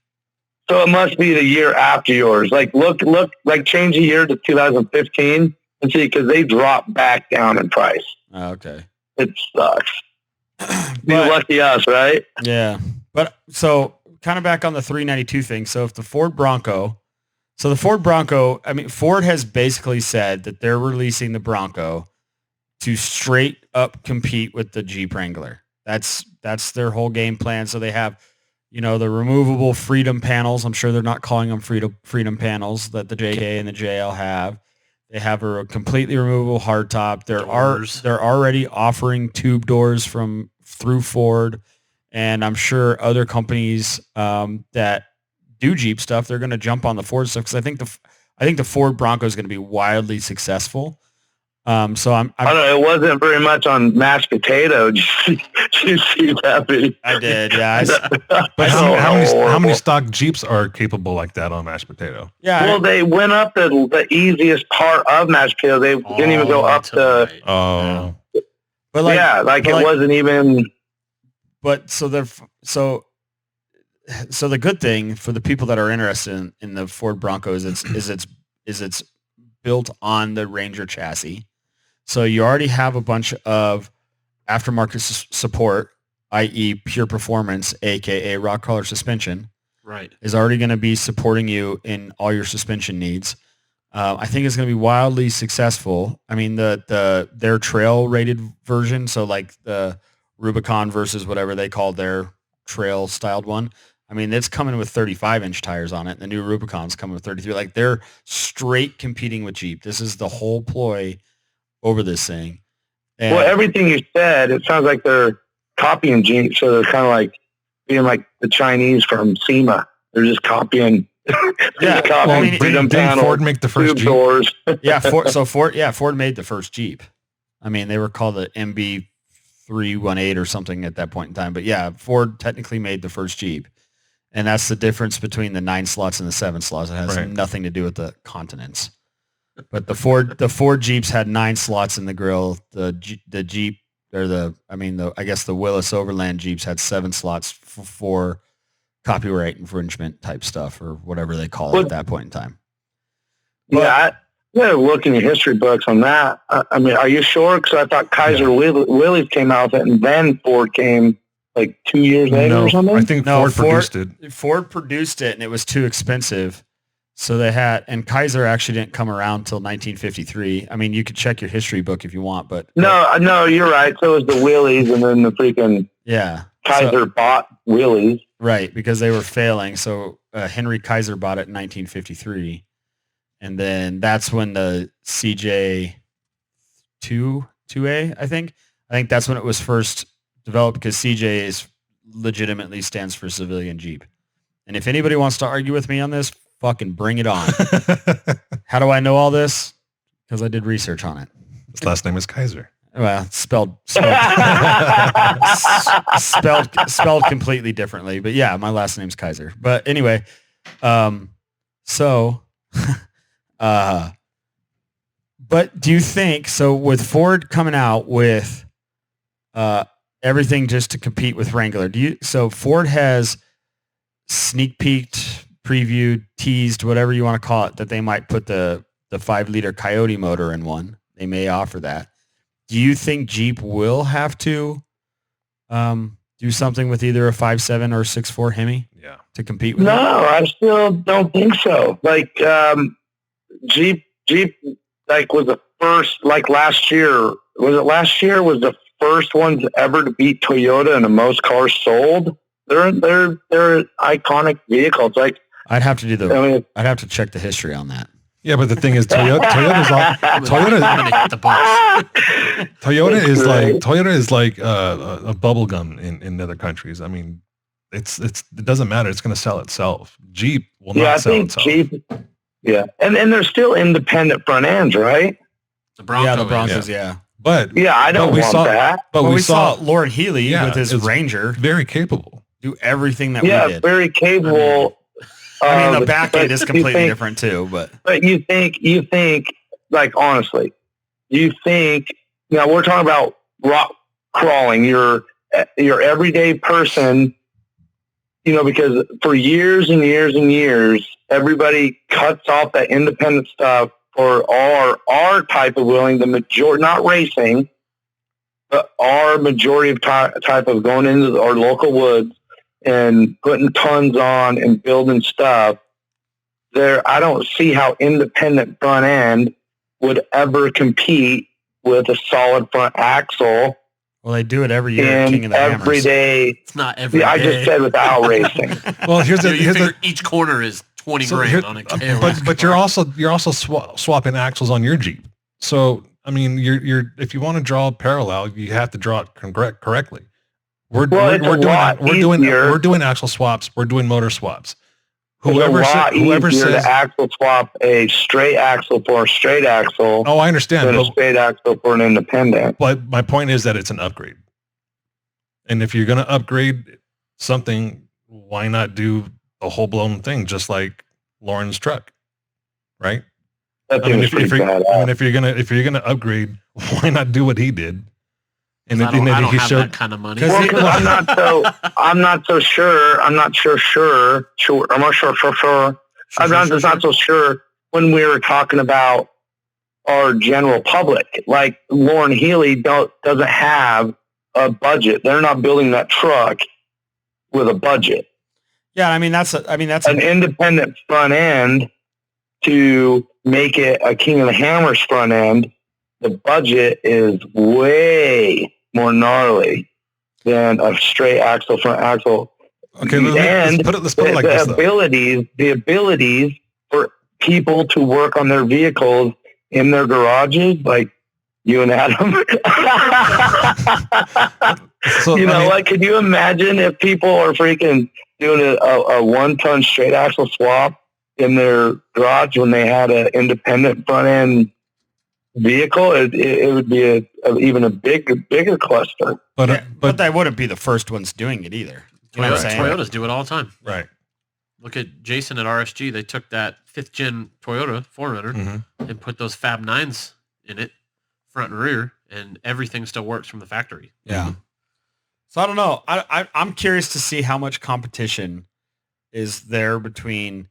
So it must be the year after yours. Like look, like change the year to 2015, And see, because they dropped back down in price. Oh, okay. It sucks. Be But- lucky us, right? Yeah. But so kind of back on the 392 thing. So if the Ford Bronco, I mean, Ford has basically said that they're releasing the Bronco to straight up compete with the Jeep Wrangler. That's their whole game plan. So they have, you know, the removable Freedom panels. I'm sure they're not calling them Freedom panels that the JK and the JL have. They have a completely removable hardtop. They're already offering tube doors through Ford, and I'm sure other companies that do Jeep stuff, they're going to jump on the Ford stuff because I think the Ford Bronco is going to be wildly successful. So I don't know. It wasn't very much on mashed potato. Did you see that video? I did, yeah. But how many stock Jeeps are capable like that on mashed potato? Yeah. Well, they went up the easiest part of mashed potato. They didn't even go up to. Oh, but like, yeah, like it wasn't even. But so the good thing for the people that are interested in the Ford Bronco is it's built on the Ranger chassis. So you already have a bunch of aftermarket support, i.e. Pure Performance, aka rock crawler suspension, Right. is already going to be supporting you in all your suspension needs. I think it's going to be wildly successful. I mean, their trail rated version, so like the Rubicon versus whatever they call their trail styled one. I mean, it's coming with 35-inch tires on it. The new Rubicon's coming with 33. Like, they're straight competing with Jeep. This is the whole ploy over this thing. And Well, everything you said, it sounds like they're copying Jeep. So they're kind of like being like the Chinese from SEMA. They're just copying. Yeah, well, I mean, Freedom didn't panels, Ford make the first tube Jeep? doors. Ford made the first Jeep. I mean, they were called the MB318 or something at that point in time. But yeah, Ford technically made the first Jeep. And that's the difference between the 9 slots and the 7 slots. It has nothing to do with the continents. But the Ford Jeeps had 9 slots in the grill. The Jeep, or I guess the Willis Overland Jeeps had 7 slots for copyright infringement type stuff or whatever they call it at that point in time. But, Yeah, I gotta look in your history books on that. I mean, are you sure? Because I thought Kaiser Willys came out with it, and then Ford came like 2 years later or something. I think Ford produced it. Ford produced it, and it was too expensive. So and Kaiser actually didn't come around until 1953. I mean, you could check your history book if you want, but No, you're right. So it was the Willys, and then the freaking Kaiser bought Willys. Right, because they were failing. So Henry Kaiser bought it in 1953. And then that's when the CJ 2A, I think that's when it was first developed, because CJ legitimately stands for civilian Jeep. And if anybody wants to argue with me on this, fucking bring it on. How do I know all this? Because I did research on it. His last name is Kaiser. Well, spelled completely differently. But yeah, my last name's Kaiser. But anyway, but do you think, so with Ford coming out with everything just to compete with Wrangler, so Ford has sneak peeked, previewed, teased, whatever you want to call it, that they might put the 5-liter Coyote motor in one. They may offer that. Do you think Jeep will have to do something with either a 5.7 or 6.4 Hemi to compete with it? No, I still don't think so. Like Jeep like was the first, like last year. Was it last year? Was the first ones ever to beat Toyota in the most cars sold. They're iconic vehicles. Like I'd have to I'd have to check the history on that. Yeah, but the thing is, Toyota is like a bubble gum in other countries. I mean, it doesn't matter. It's going to sell itself. Jeep will not sell itself. Jeep, and they're still independent front ends, right? The Broncos, But I don't want that. But we saw Lauren Healy with his Ranger, very capable, do everything that we did. Very capable. I mean, the back end is completely different too, but you think, like, honestly, you think, we're talking about rock crawling, your everyday person, because for years and years and years, everybody cuts off that independent stuff for our type of wheeling, the majority, not racing, but our majority of type of going into our local woods and putting tons on and building stuff, there, I don't see how independent front end would ever compete with a solid front axle. Well, they do it every year at King of the every Hammers. day. It's not every day. I just said without racing. Well, you figure each corner is 20 grand on a KOS but you're also swapping axles on your Jeep. So I mean, you're if you want to draw a parallel, you have to draw it correctly. We're doing axle swaps. We're doing motor swaps. Whoever says to axle swap a straight axle for a straight axle. Oh, I understand. Than a straight axle for an independent. But my point is that it's an upgrade. And if you're going to upgrade something, why not do a whole blown thing, just like Lauren's truck, right? If you're gonna upgrade, why not do what he did? And I don't have that kind of money. Well, because I'm not so sure when we were talking about our general public. Like Lauren Healy doesn't have a budget. They're not building that truck with a budget. Yeah, that's an independent front end to make it a King of the Hammers front end. The budget is way more gnarly than a straight axle front axle. Okay, let's put it like this. The abilities for people to work on their vehicles in their garages, like you and Adam. So, could you imagine if people are freaking doing a 1-ton straight axle swap in their garage when they had an independent front end vehicle? It would be even a bigger cluster. But they wouldn't be the first ones doing it either. Toyotas do it all the time. Right. Look at Jason at RSG. They took that 5th gen Toyota 4Runner and put those Fab 9s in it, front and rear, and everything still works from the factory. Yeah. So I don't know. I'm curious to see how much competition is there between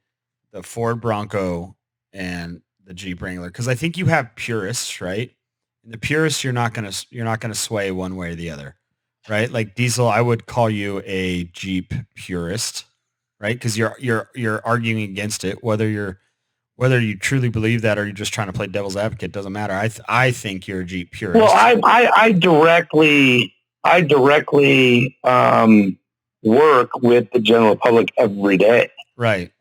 the Ford Bronco and the Jeep Wrangler, because I think you have purists, right? And the purists, you're not gonna sway one way or the other, right? Like Diezel, I would call you a Jeep purist, right? Because you're arguing against it, whether you truly believe that or you're just trying to play devil's advocate, doesn't matter. I think you're a Jeep purist. Well, I directly work with the general public every day, right?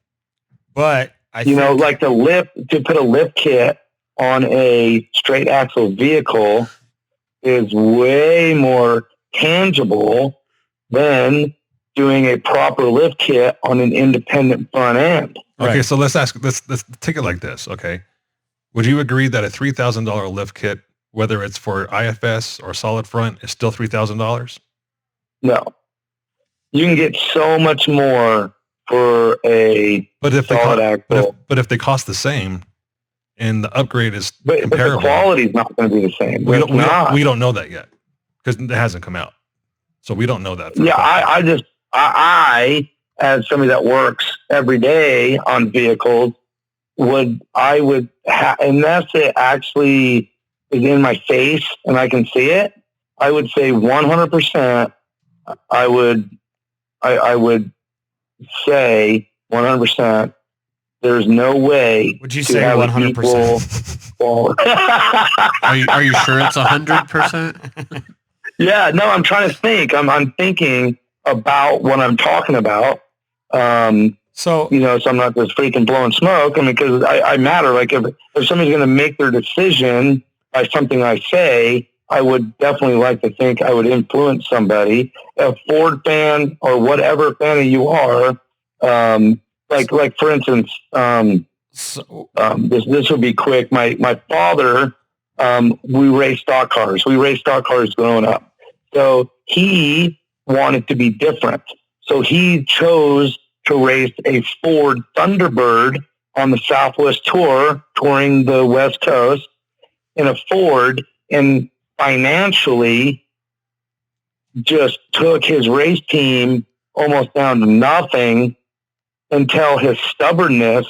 But like to put a lift kit on a straight axle vehicle is way more tangible than doing a proper lift kit on an independent front end. Okay, Right. so let's take it like this. Okay, would you agree that a $3,000 lift kit, whether it's for IFS or solid front, is still $3,000? No, you can get so much more for a solid axle. But if they cost the same, and the upgrade is but comparable, the quality is not going to be the same. we don't know that yet because it hasn't come out, so we don't know that. I as somebody that works every day on vehicles unless it actually is in my face and I can see it, I would say 100%. I would say 100%. There's no way. Would you say 100%? Are you sure it's 100%? Yeah, no, I'm trying to think. I'm thinking about what I'm talking about. So I'm not just freaking blowing smoke. I mean, because I matter. Like if somebody's going to make their decision by something I say, I would definitely like to think I would influence somebody, a Ford fan or whatever fan you are. Like for instance, this will be quick. My father, we raced stock cars. We raced stock cars growing up. So he wanted to be different. So he chose to race a Ford Thunderbird on the Southwest Tour, touring the West Coast in a Ford, and financially just took his race team almost down to nothing until his stubbornness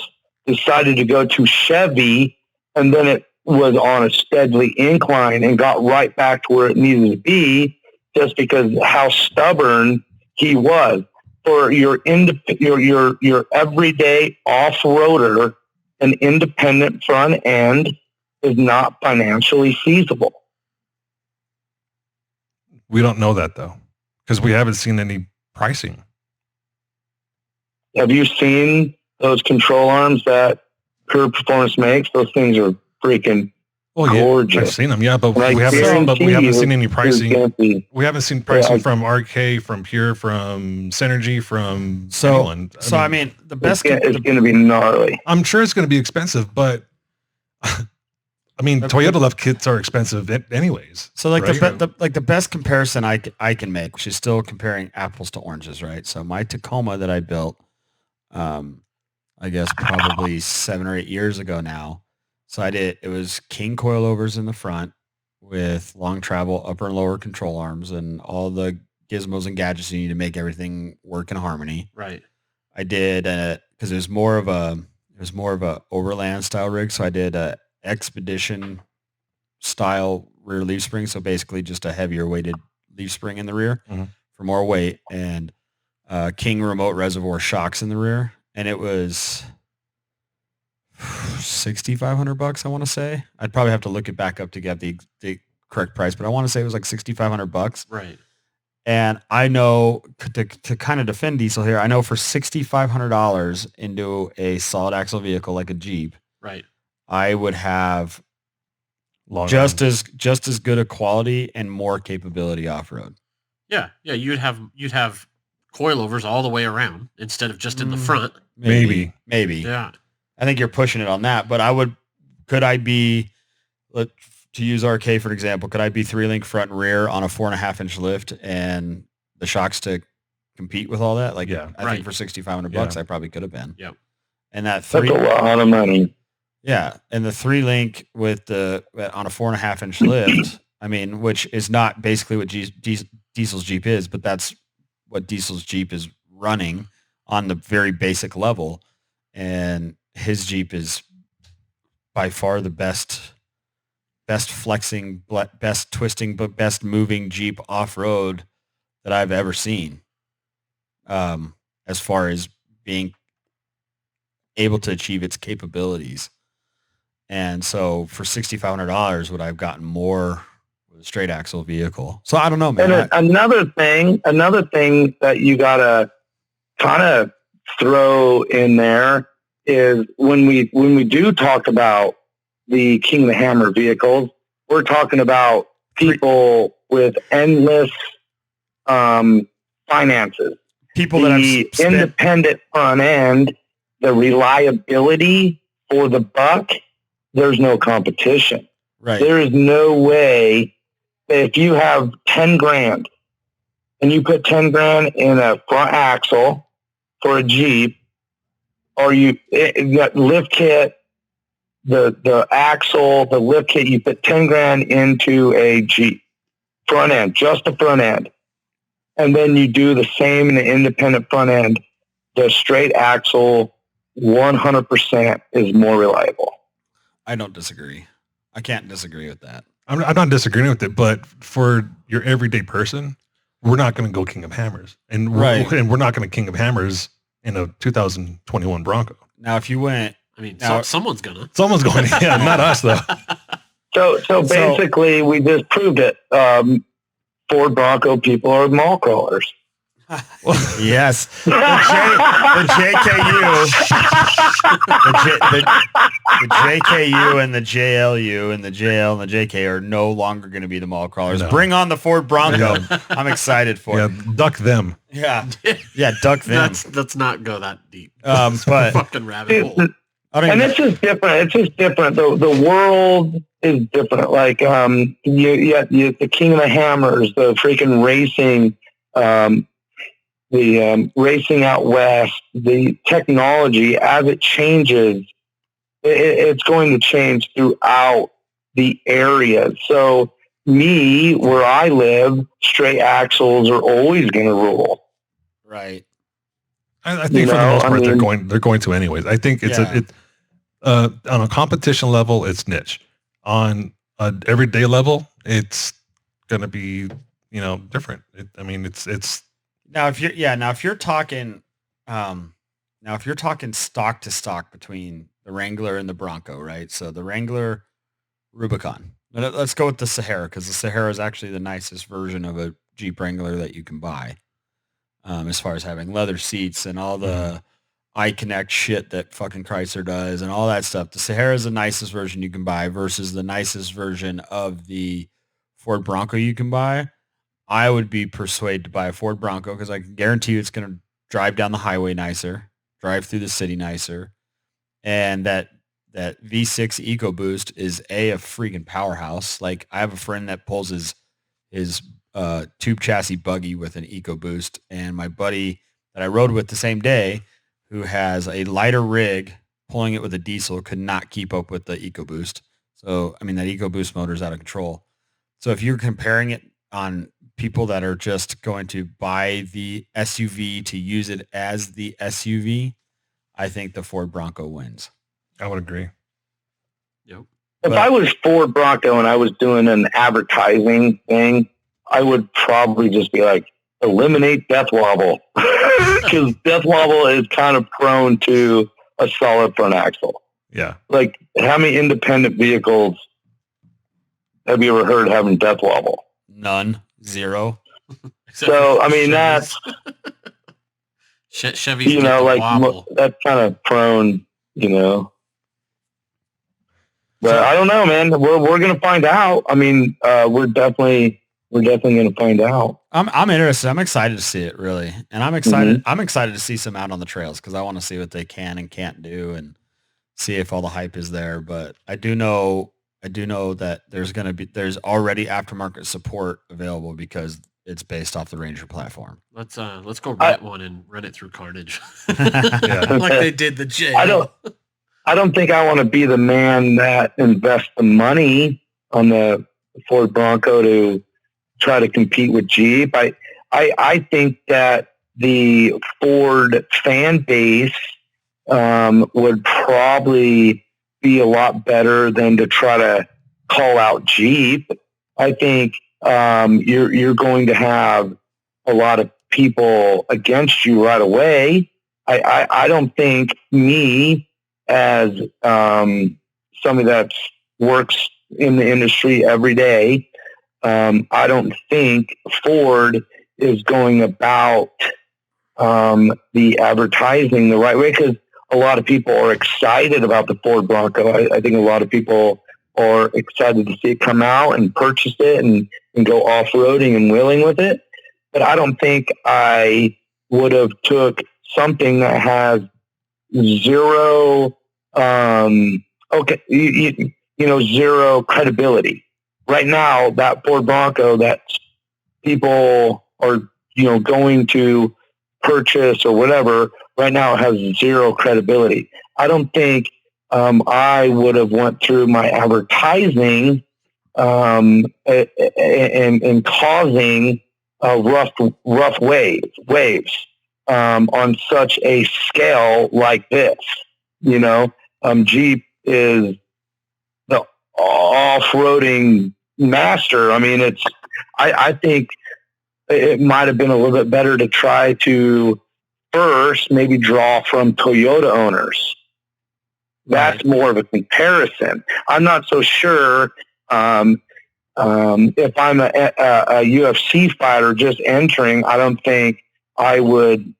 decided to go to Chevy and then it was on a steadily incline and got right back to where it needed to be, just because how stubborn he was. For your everyday off-roader, an independent front end is not financially feasible. We don't know that though, because we haven't seen any pricing. Have you seen those control arms that Pure Performance makes? Those things are freaking gorgeous. I've seen them, but And we haven't seen any pricing. We haven't seen pricing Yeah. from RK, from Pure, from Synergy, from So, anyone. I mean, the best. It's going to be gnarly. I'm sure it's going to be expensive, but I mean, Toyota left kits are expensive anyways. So like right? the best comparison I can make, which is still comparing apples to oranges, right? So my Tacoma that I built, I guess probably 7 or 8 years ago now. So it was King coilovers in the front with long travel upper and lower control arms and all the gizmos and gadgets you need to make everything work in harmony. Right. I did because it was more of a overland style rig. So I did a Expedition style rear leaf spring. So basically just a heavier weighted leaf spring in the rear for more weight, and King remote reservoir shocks in the rear. And it was $6,500, I want to say. I'd probably have to look it back up to get the correct price, but I want to say it was like $6,500. Right. And I know to kind of defend Diezel here, I know for $6,500 into a solid axle vehicle like a Jeep, Right. I would have just as good a quality and more capability off road. Yeah. Yeah. You'd have coilovers all the way around instead of just in the front. Maybe. Yeah. I think you're pushing it on that, but could I be, to use RK for example, could I be 3-link front and rear on a 4.5-inch lift and the shocks to compete with all that? Like, Yeah. I think for $6,500, I probably could have been. Yep. And that That's a lot of money. Yeah, and the 3-link with on a 4.5-inch lift, I mean, which is not basically what Diesel's Jeep is, but that's what Diesel's Jeep is running on the very basic level, and his Jeep is by far the best flexing, best twisting, but best moving Jeep off road that I've ever seen. As far as being able to achieve its capabilities. And so for $6,500, would I have gotten more with a straight axle vehicle? So I don't know, man. And another thing that you gotta kind of throw in there is when we do talk about the King of the Hammer vehicles, we're talking about people with endless finances. People that have spent independent front end, the reliability for the buck. There's no competition. Right. There is no way that if you have 10 grand and you put 10 grand in a front axle for a Jeep, or you got lift kit, the axle, the lift kit, you put 10 grand into a Jeep front end, just the front end. And then you do the same in the independent front end. The straight axle 100% is more reliable. I don't disagree. I can't disagree with that. I'm not disagreeing with it, but for your everyday person, we're not going to go King of Hammers, and we're not going to King of Hammers in a 2021 Bronco. Now, if you went, I mean, now, someone's gonna. Someone's going. Yeah, not us though. So basically, we just proved it. Ford Bronco people are mall crawlers. yes, the JKU and the JLU and the JL and the JK are no longer going to be the mall crawlers. No. Bring on the Ford Bronco. I'm excited for it. Duck them. Yeah, duck them. Let's not go that deep. But Fucking rabbit hole. And it's just different. It's just different. The world is different. Like you the King of the Hammers, the freaking racing, the racing out west, the technology as it changes, it's going to change throughout the area. So me, where I live, straight axles are always going to rule. Right. I think for the most part they're going to anyways. I think it's On a competition level, it's niche. On an everyday level, it's going to be, different. It's Now if you're talking stock to stock between the Wrangler and the Bronco, right? So the Wrangler Rubicon. Let's go with the Sahara, because the Sahara is actually the nicest version of a Jeep Wrangler that you can buy. As far as having leather seats and all the iConnect shit that fucking Chrysler does and all that stuff. The Sahara is the nicest version you can buy versus the nicest version of the Ford Bronco you can buy. I would be persuaded to buy a Ford Bronco because I can guarantee you it's going to drive down the highway nicer, drive through the city nicer, and that V6 EcoBoost is a freaking powerhouse. Like, I have a friend that pulls his tube chassis buggy with an EcoBoost, and my buddy that I rode with the same day, who has a lighter rig, pulling it with a diesel, could not keep up with the EcoBoost. So, I mean, that EcoBoost motor is out of control. So if you're comparing it on people that are just going to buy the SUV to use it as the SUV, I think the Ford Bronco wins. I would agree. Yep. If I was Ford Bronco and I was doing an advertising thing, I would probably just be like, eliminate death wobble. Because death wobble is kind of prone to a solid front axle. Yeah. Like, how many independent vehicles have you ever heard having death wobble? None. Zero. So, I mean, that's, Chevy's, like, wobble. That's kind of prone, But I don't know, man. We're going to find out. I mean, we're definitely going to find out. I'm interested. I'm excited to see it, really. And I'm excited. I'm excited to see some out on the trails because I want to see what they can and can't do and see if all the hype is there. But I do know that there's already aftermarket support available because it's based off the Ranger platform. Let's go rent one and run it through Carnage. Like they did the J. I don't think I want to be the man that invests the money on the Ford Bronco to try to compete with Jeep. I think that the Ford fan base would probably be a lot better than to try to call out Jeep. I think you're going to have a lot of people against you right away. I don't think me, as somebody that works in the industry every day, I don't think Ford is going about the advertising the right way, because a lot of people are excited about the Ford Bronco. I think a lot of people are excited to see it come out and purchase it and go off-roading and wheeling with it. But I don't think I would have took something that has zero, zero credibility. Right now, that Ford Bronco that people are, going to purchase or whatever, right now it has zero credibility. I don't think I would have went through my advertising and causing rough waves on such a scale like this. Jeep is the off-roading master. I mean, I think it might have been a little bit better to try to first maybe draw from Toyota owners. That's more of a comparison. I'm not so sure if I'm a UFC fighter just entering. I don't think I would,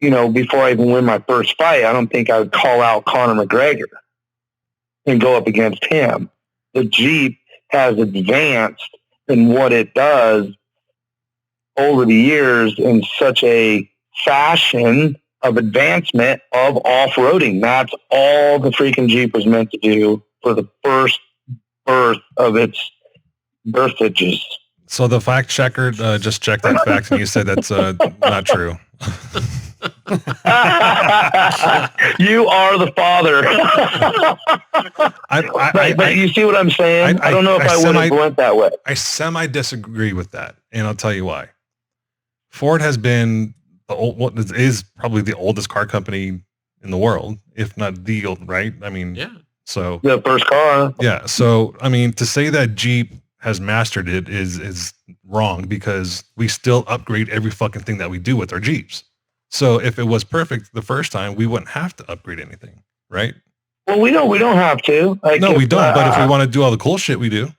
before I even win my first fight, I don't think I would call out Conor McGregor and go up against him. The Jeep has advanced in what it does over the years in such a fashion of advancement of off-roading. That's all the freaking Jeep was meant to do for the first birth of its birthages. So the fact checker just checked that fact, and you said that's not true. You are the father. But you see what I'm saying? I don't know if I would have went that way. I semi-disagree with that, and I'll tell you why. Ford has been probably the oldest car company in in the world, if not the right? I mean, Yeah. so The first car. yeah. So, I mean, to say that Jeep has mastered it is wrong because we still upgrade every fucking thing that we do with our Jeeps. So if it was perfect the first time, we wouldn't have to upgrade anything, right? Well, we don't have to. Like, No, if, we don't. But if we want to do all the cool shit, we do.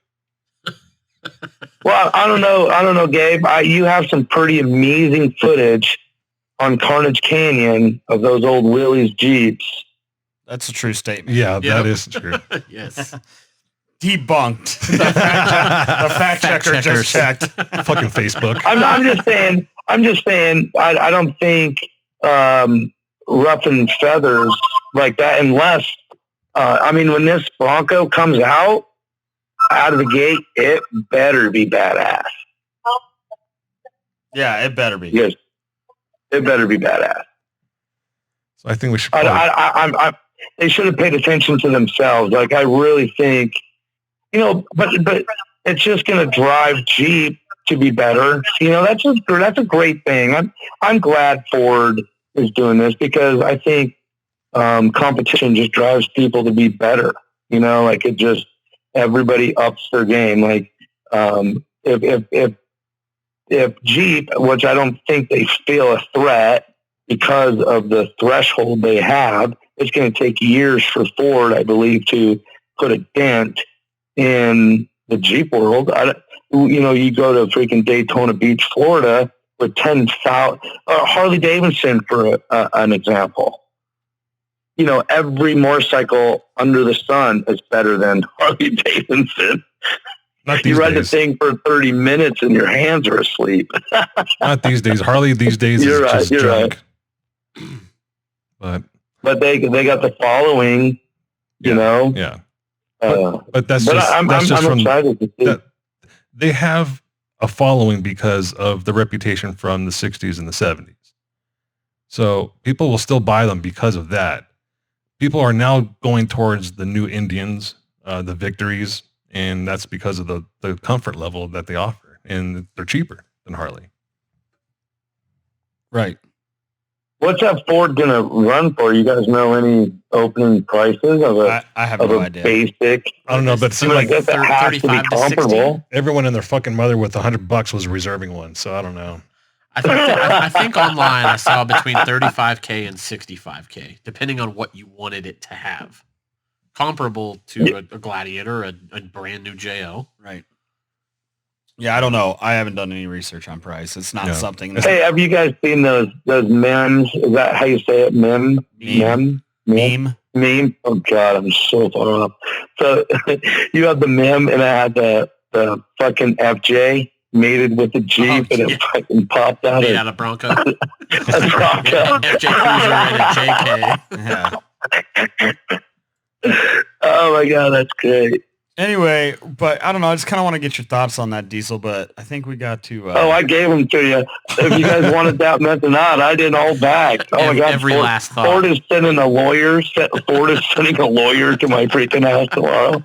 Well, I don't know, Gabe. You have some pretty amazing footage on Carnage Canyon of those old Willys Jeeps. That's a true statement. Yeah, Yep. that is true. Yes. Debunked. The fact checker just checked. Fucking Facebook. I'm just saying. I don't think rough and feathers like that, unless I mean, when this Bronco comes out of the gate, it better be badass. Yeah, it better be. Yes, it better be badass. So I think we should. Probably, they should have paid attention to themselves. Like, I really think, but it's just going to drive Jeep to be better. That's a great thing. I'm glad Ford is doing this because I think competition just drives people to be better. Like, it just, everybody ups their game. Like, if Jeep, which I don't think they feel a threat because of the threshold they have, it's going to take years for Ford, I believe, to put a dent in the Jeep world. You go to freaking Daytona Beach, Florida, with 10,000, Harley Davidson for an example. Every motorcycle under the sun is better than Harley Davidson. not these You ride days. the thing for 30 minutes and your hands are asleep. Not these days. Harley these days You're is right, just you're junk. But they got the following, Yeah. But that's but just I'm from excited to see. that they have a following because of the reputation from the 60s and the 70s. So people will still buy them because of that. People are now going towards the new Indians, the Victories, and that's because of the comfort level that they offer, and they're cheaper than Harley. Right. What's that Ford going to run for? You guys know any opening prices of I have no idea. basic? I don't know, but it I seemed mean, I like guess it has to be 35 to 60. comparable. everyone and their fucking mother with $100 was reserving one. So I don't know. I think online I saw between 35K and 65K, depending on what you wanted it to have. Comparable to a Gladiator, a brand new JL. Right. Yeah, I don't know. I haven't done any research on price. It's not Yeah. something Hey, have you guys seen those memes? Is that how you say it? Meme? Meme? Oh God, I'm so far off. So you have the meme, and I had the fucking FJ mated with the Jeep, and it fucking popped out Made of out of Bronco. a Bronco. FJ Cruiser and a JK. Oh my God, that's great. Anyway, but I don't know. I just kind of want to get your thoughts on that, Diezel, but I think we got to... I gave them to you. If you guys wanted that meant or not, I didn't hold back. Oh my God, Every last thought. Ford is sending a lawyer. Ford is sending a lawyer to my freaking house tomorrow.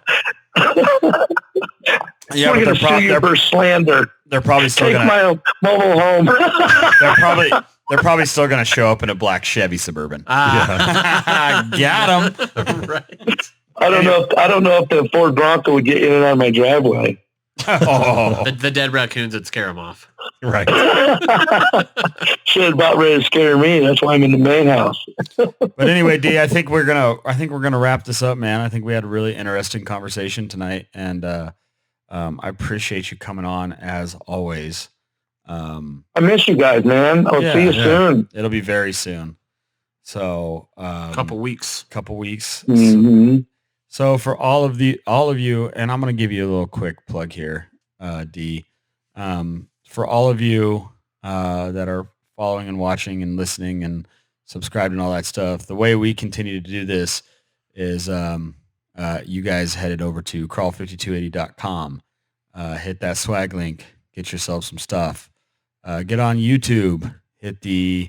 Yeah, We're but going to sue you for slander. they're probably still Take going to... my mobile home. They're probably still going to show up in a black Chevy Suburban. Ah. Got him. Right. I don't know if the Ford Bronco would get in and out of my driveway. Oh. The dead raccoons would scare them off. Right. Shit, about ready to scare me. That's why I'm in the main house. But anyway, D, I think we're gonna wrap this up, man. I think we had a really interesting conversation tonight, and I appreciate you coming on as always. I miss you guys, man. I'll see you soon. It'll be very soon. So Couple weeks. Mm-hmm. So for all of you, and I'm going to give you a little quick plug here, D. For all of you that are following and watching and listening and subscribing and all that stuff, the way we continue to do this is you guys headed over to crawl5280.com, hit that swag link, get yourself some stuff, get on YouTube, hit the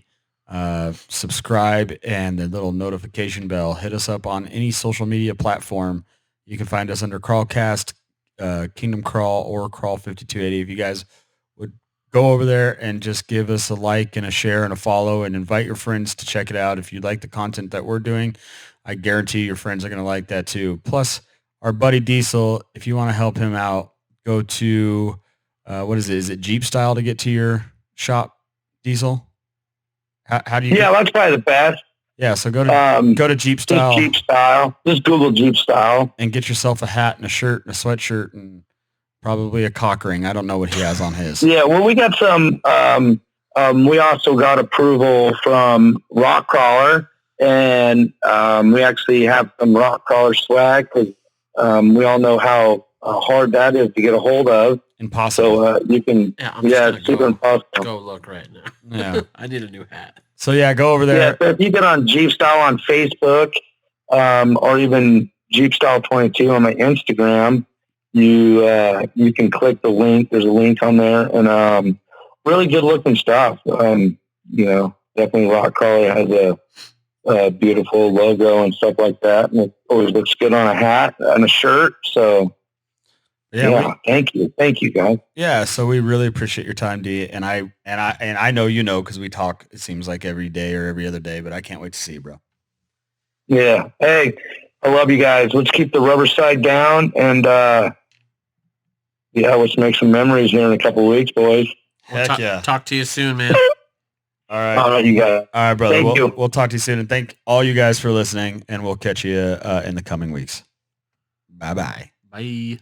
subscribe and the little notification bell. Hit us up on any social media platform. You can find us under CrawlCast, Kingdom Crawl, or Crawl 5280. If you guys would go over there and just give us a like and a share and a follow and invite your friends to check it out. If you like the content that we're doing, I guarantee your friends are going to like that too. Plus, our buddy Diezel, if you want to help him out, go to, what is it? Is it Jeep Style to get to your shop, Diezel? How do you? Yeah, that's probably the best. Yeah, so go to Jeep Style. Jeep Style. Just Google Jeep Style. And get yourself a hat and a shirt and a sweatshirt and probably a cock ring. I don't know what he has on his. Yeah, well, we got some, we also got approval from Rock Crawler, and we actually have some Rock Crawler swag because we all know how hard that is to get a hold of. Impossible. So you can, it's super impossible. Go look right now. Yeah. I need a new hat. So yeah, go over there. Yeah, so if you get on Jeep Style on Facebook, or even Jeep Style 22 on my Instagram, you can click the link. There's a link on there, and really good looking stuff. Definitely Rock Crawler has a beautiful logo and stuff like that, and it always looks good on a hat and a shirt. So thank you guys. Yeah, so we really appreciate your time, D. And I know because we talk. It seems like every day or every other day, but I can't wait to see you, bro. Yeah. Hey, I love you guys. Let's keep the rubber side down, and let's make some memories here in a couple of weeks, boys. Heck yeah. Talk to you soon, man. All right. All right, you guys. All right, brother. Thank you. We'll talk to you soon, and thank all you guys for listening, and we'll catch you in the coming weeks. Bye-bye. Bye.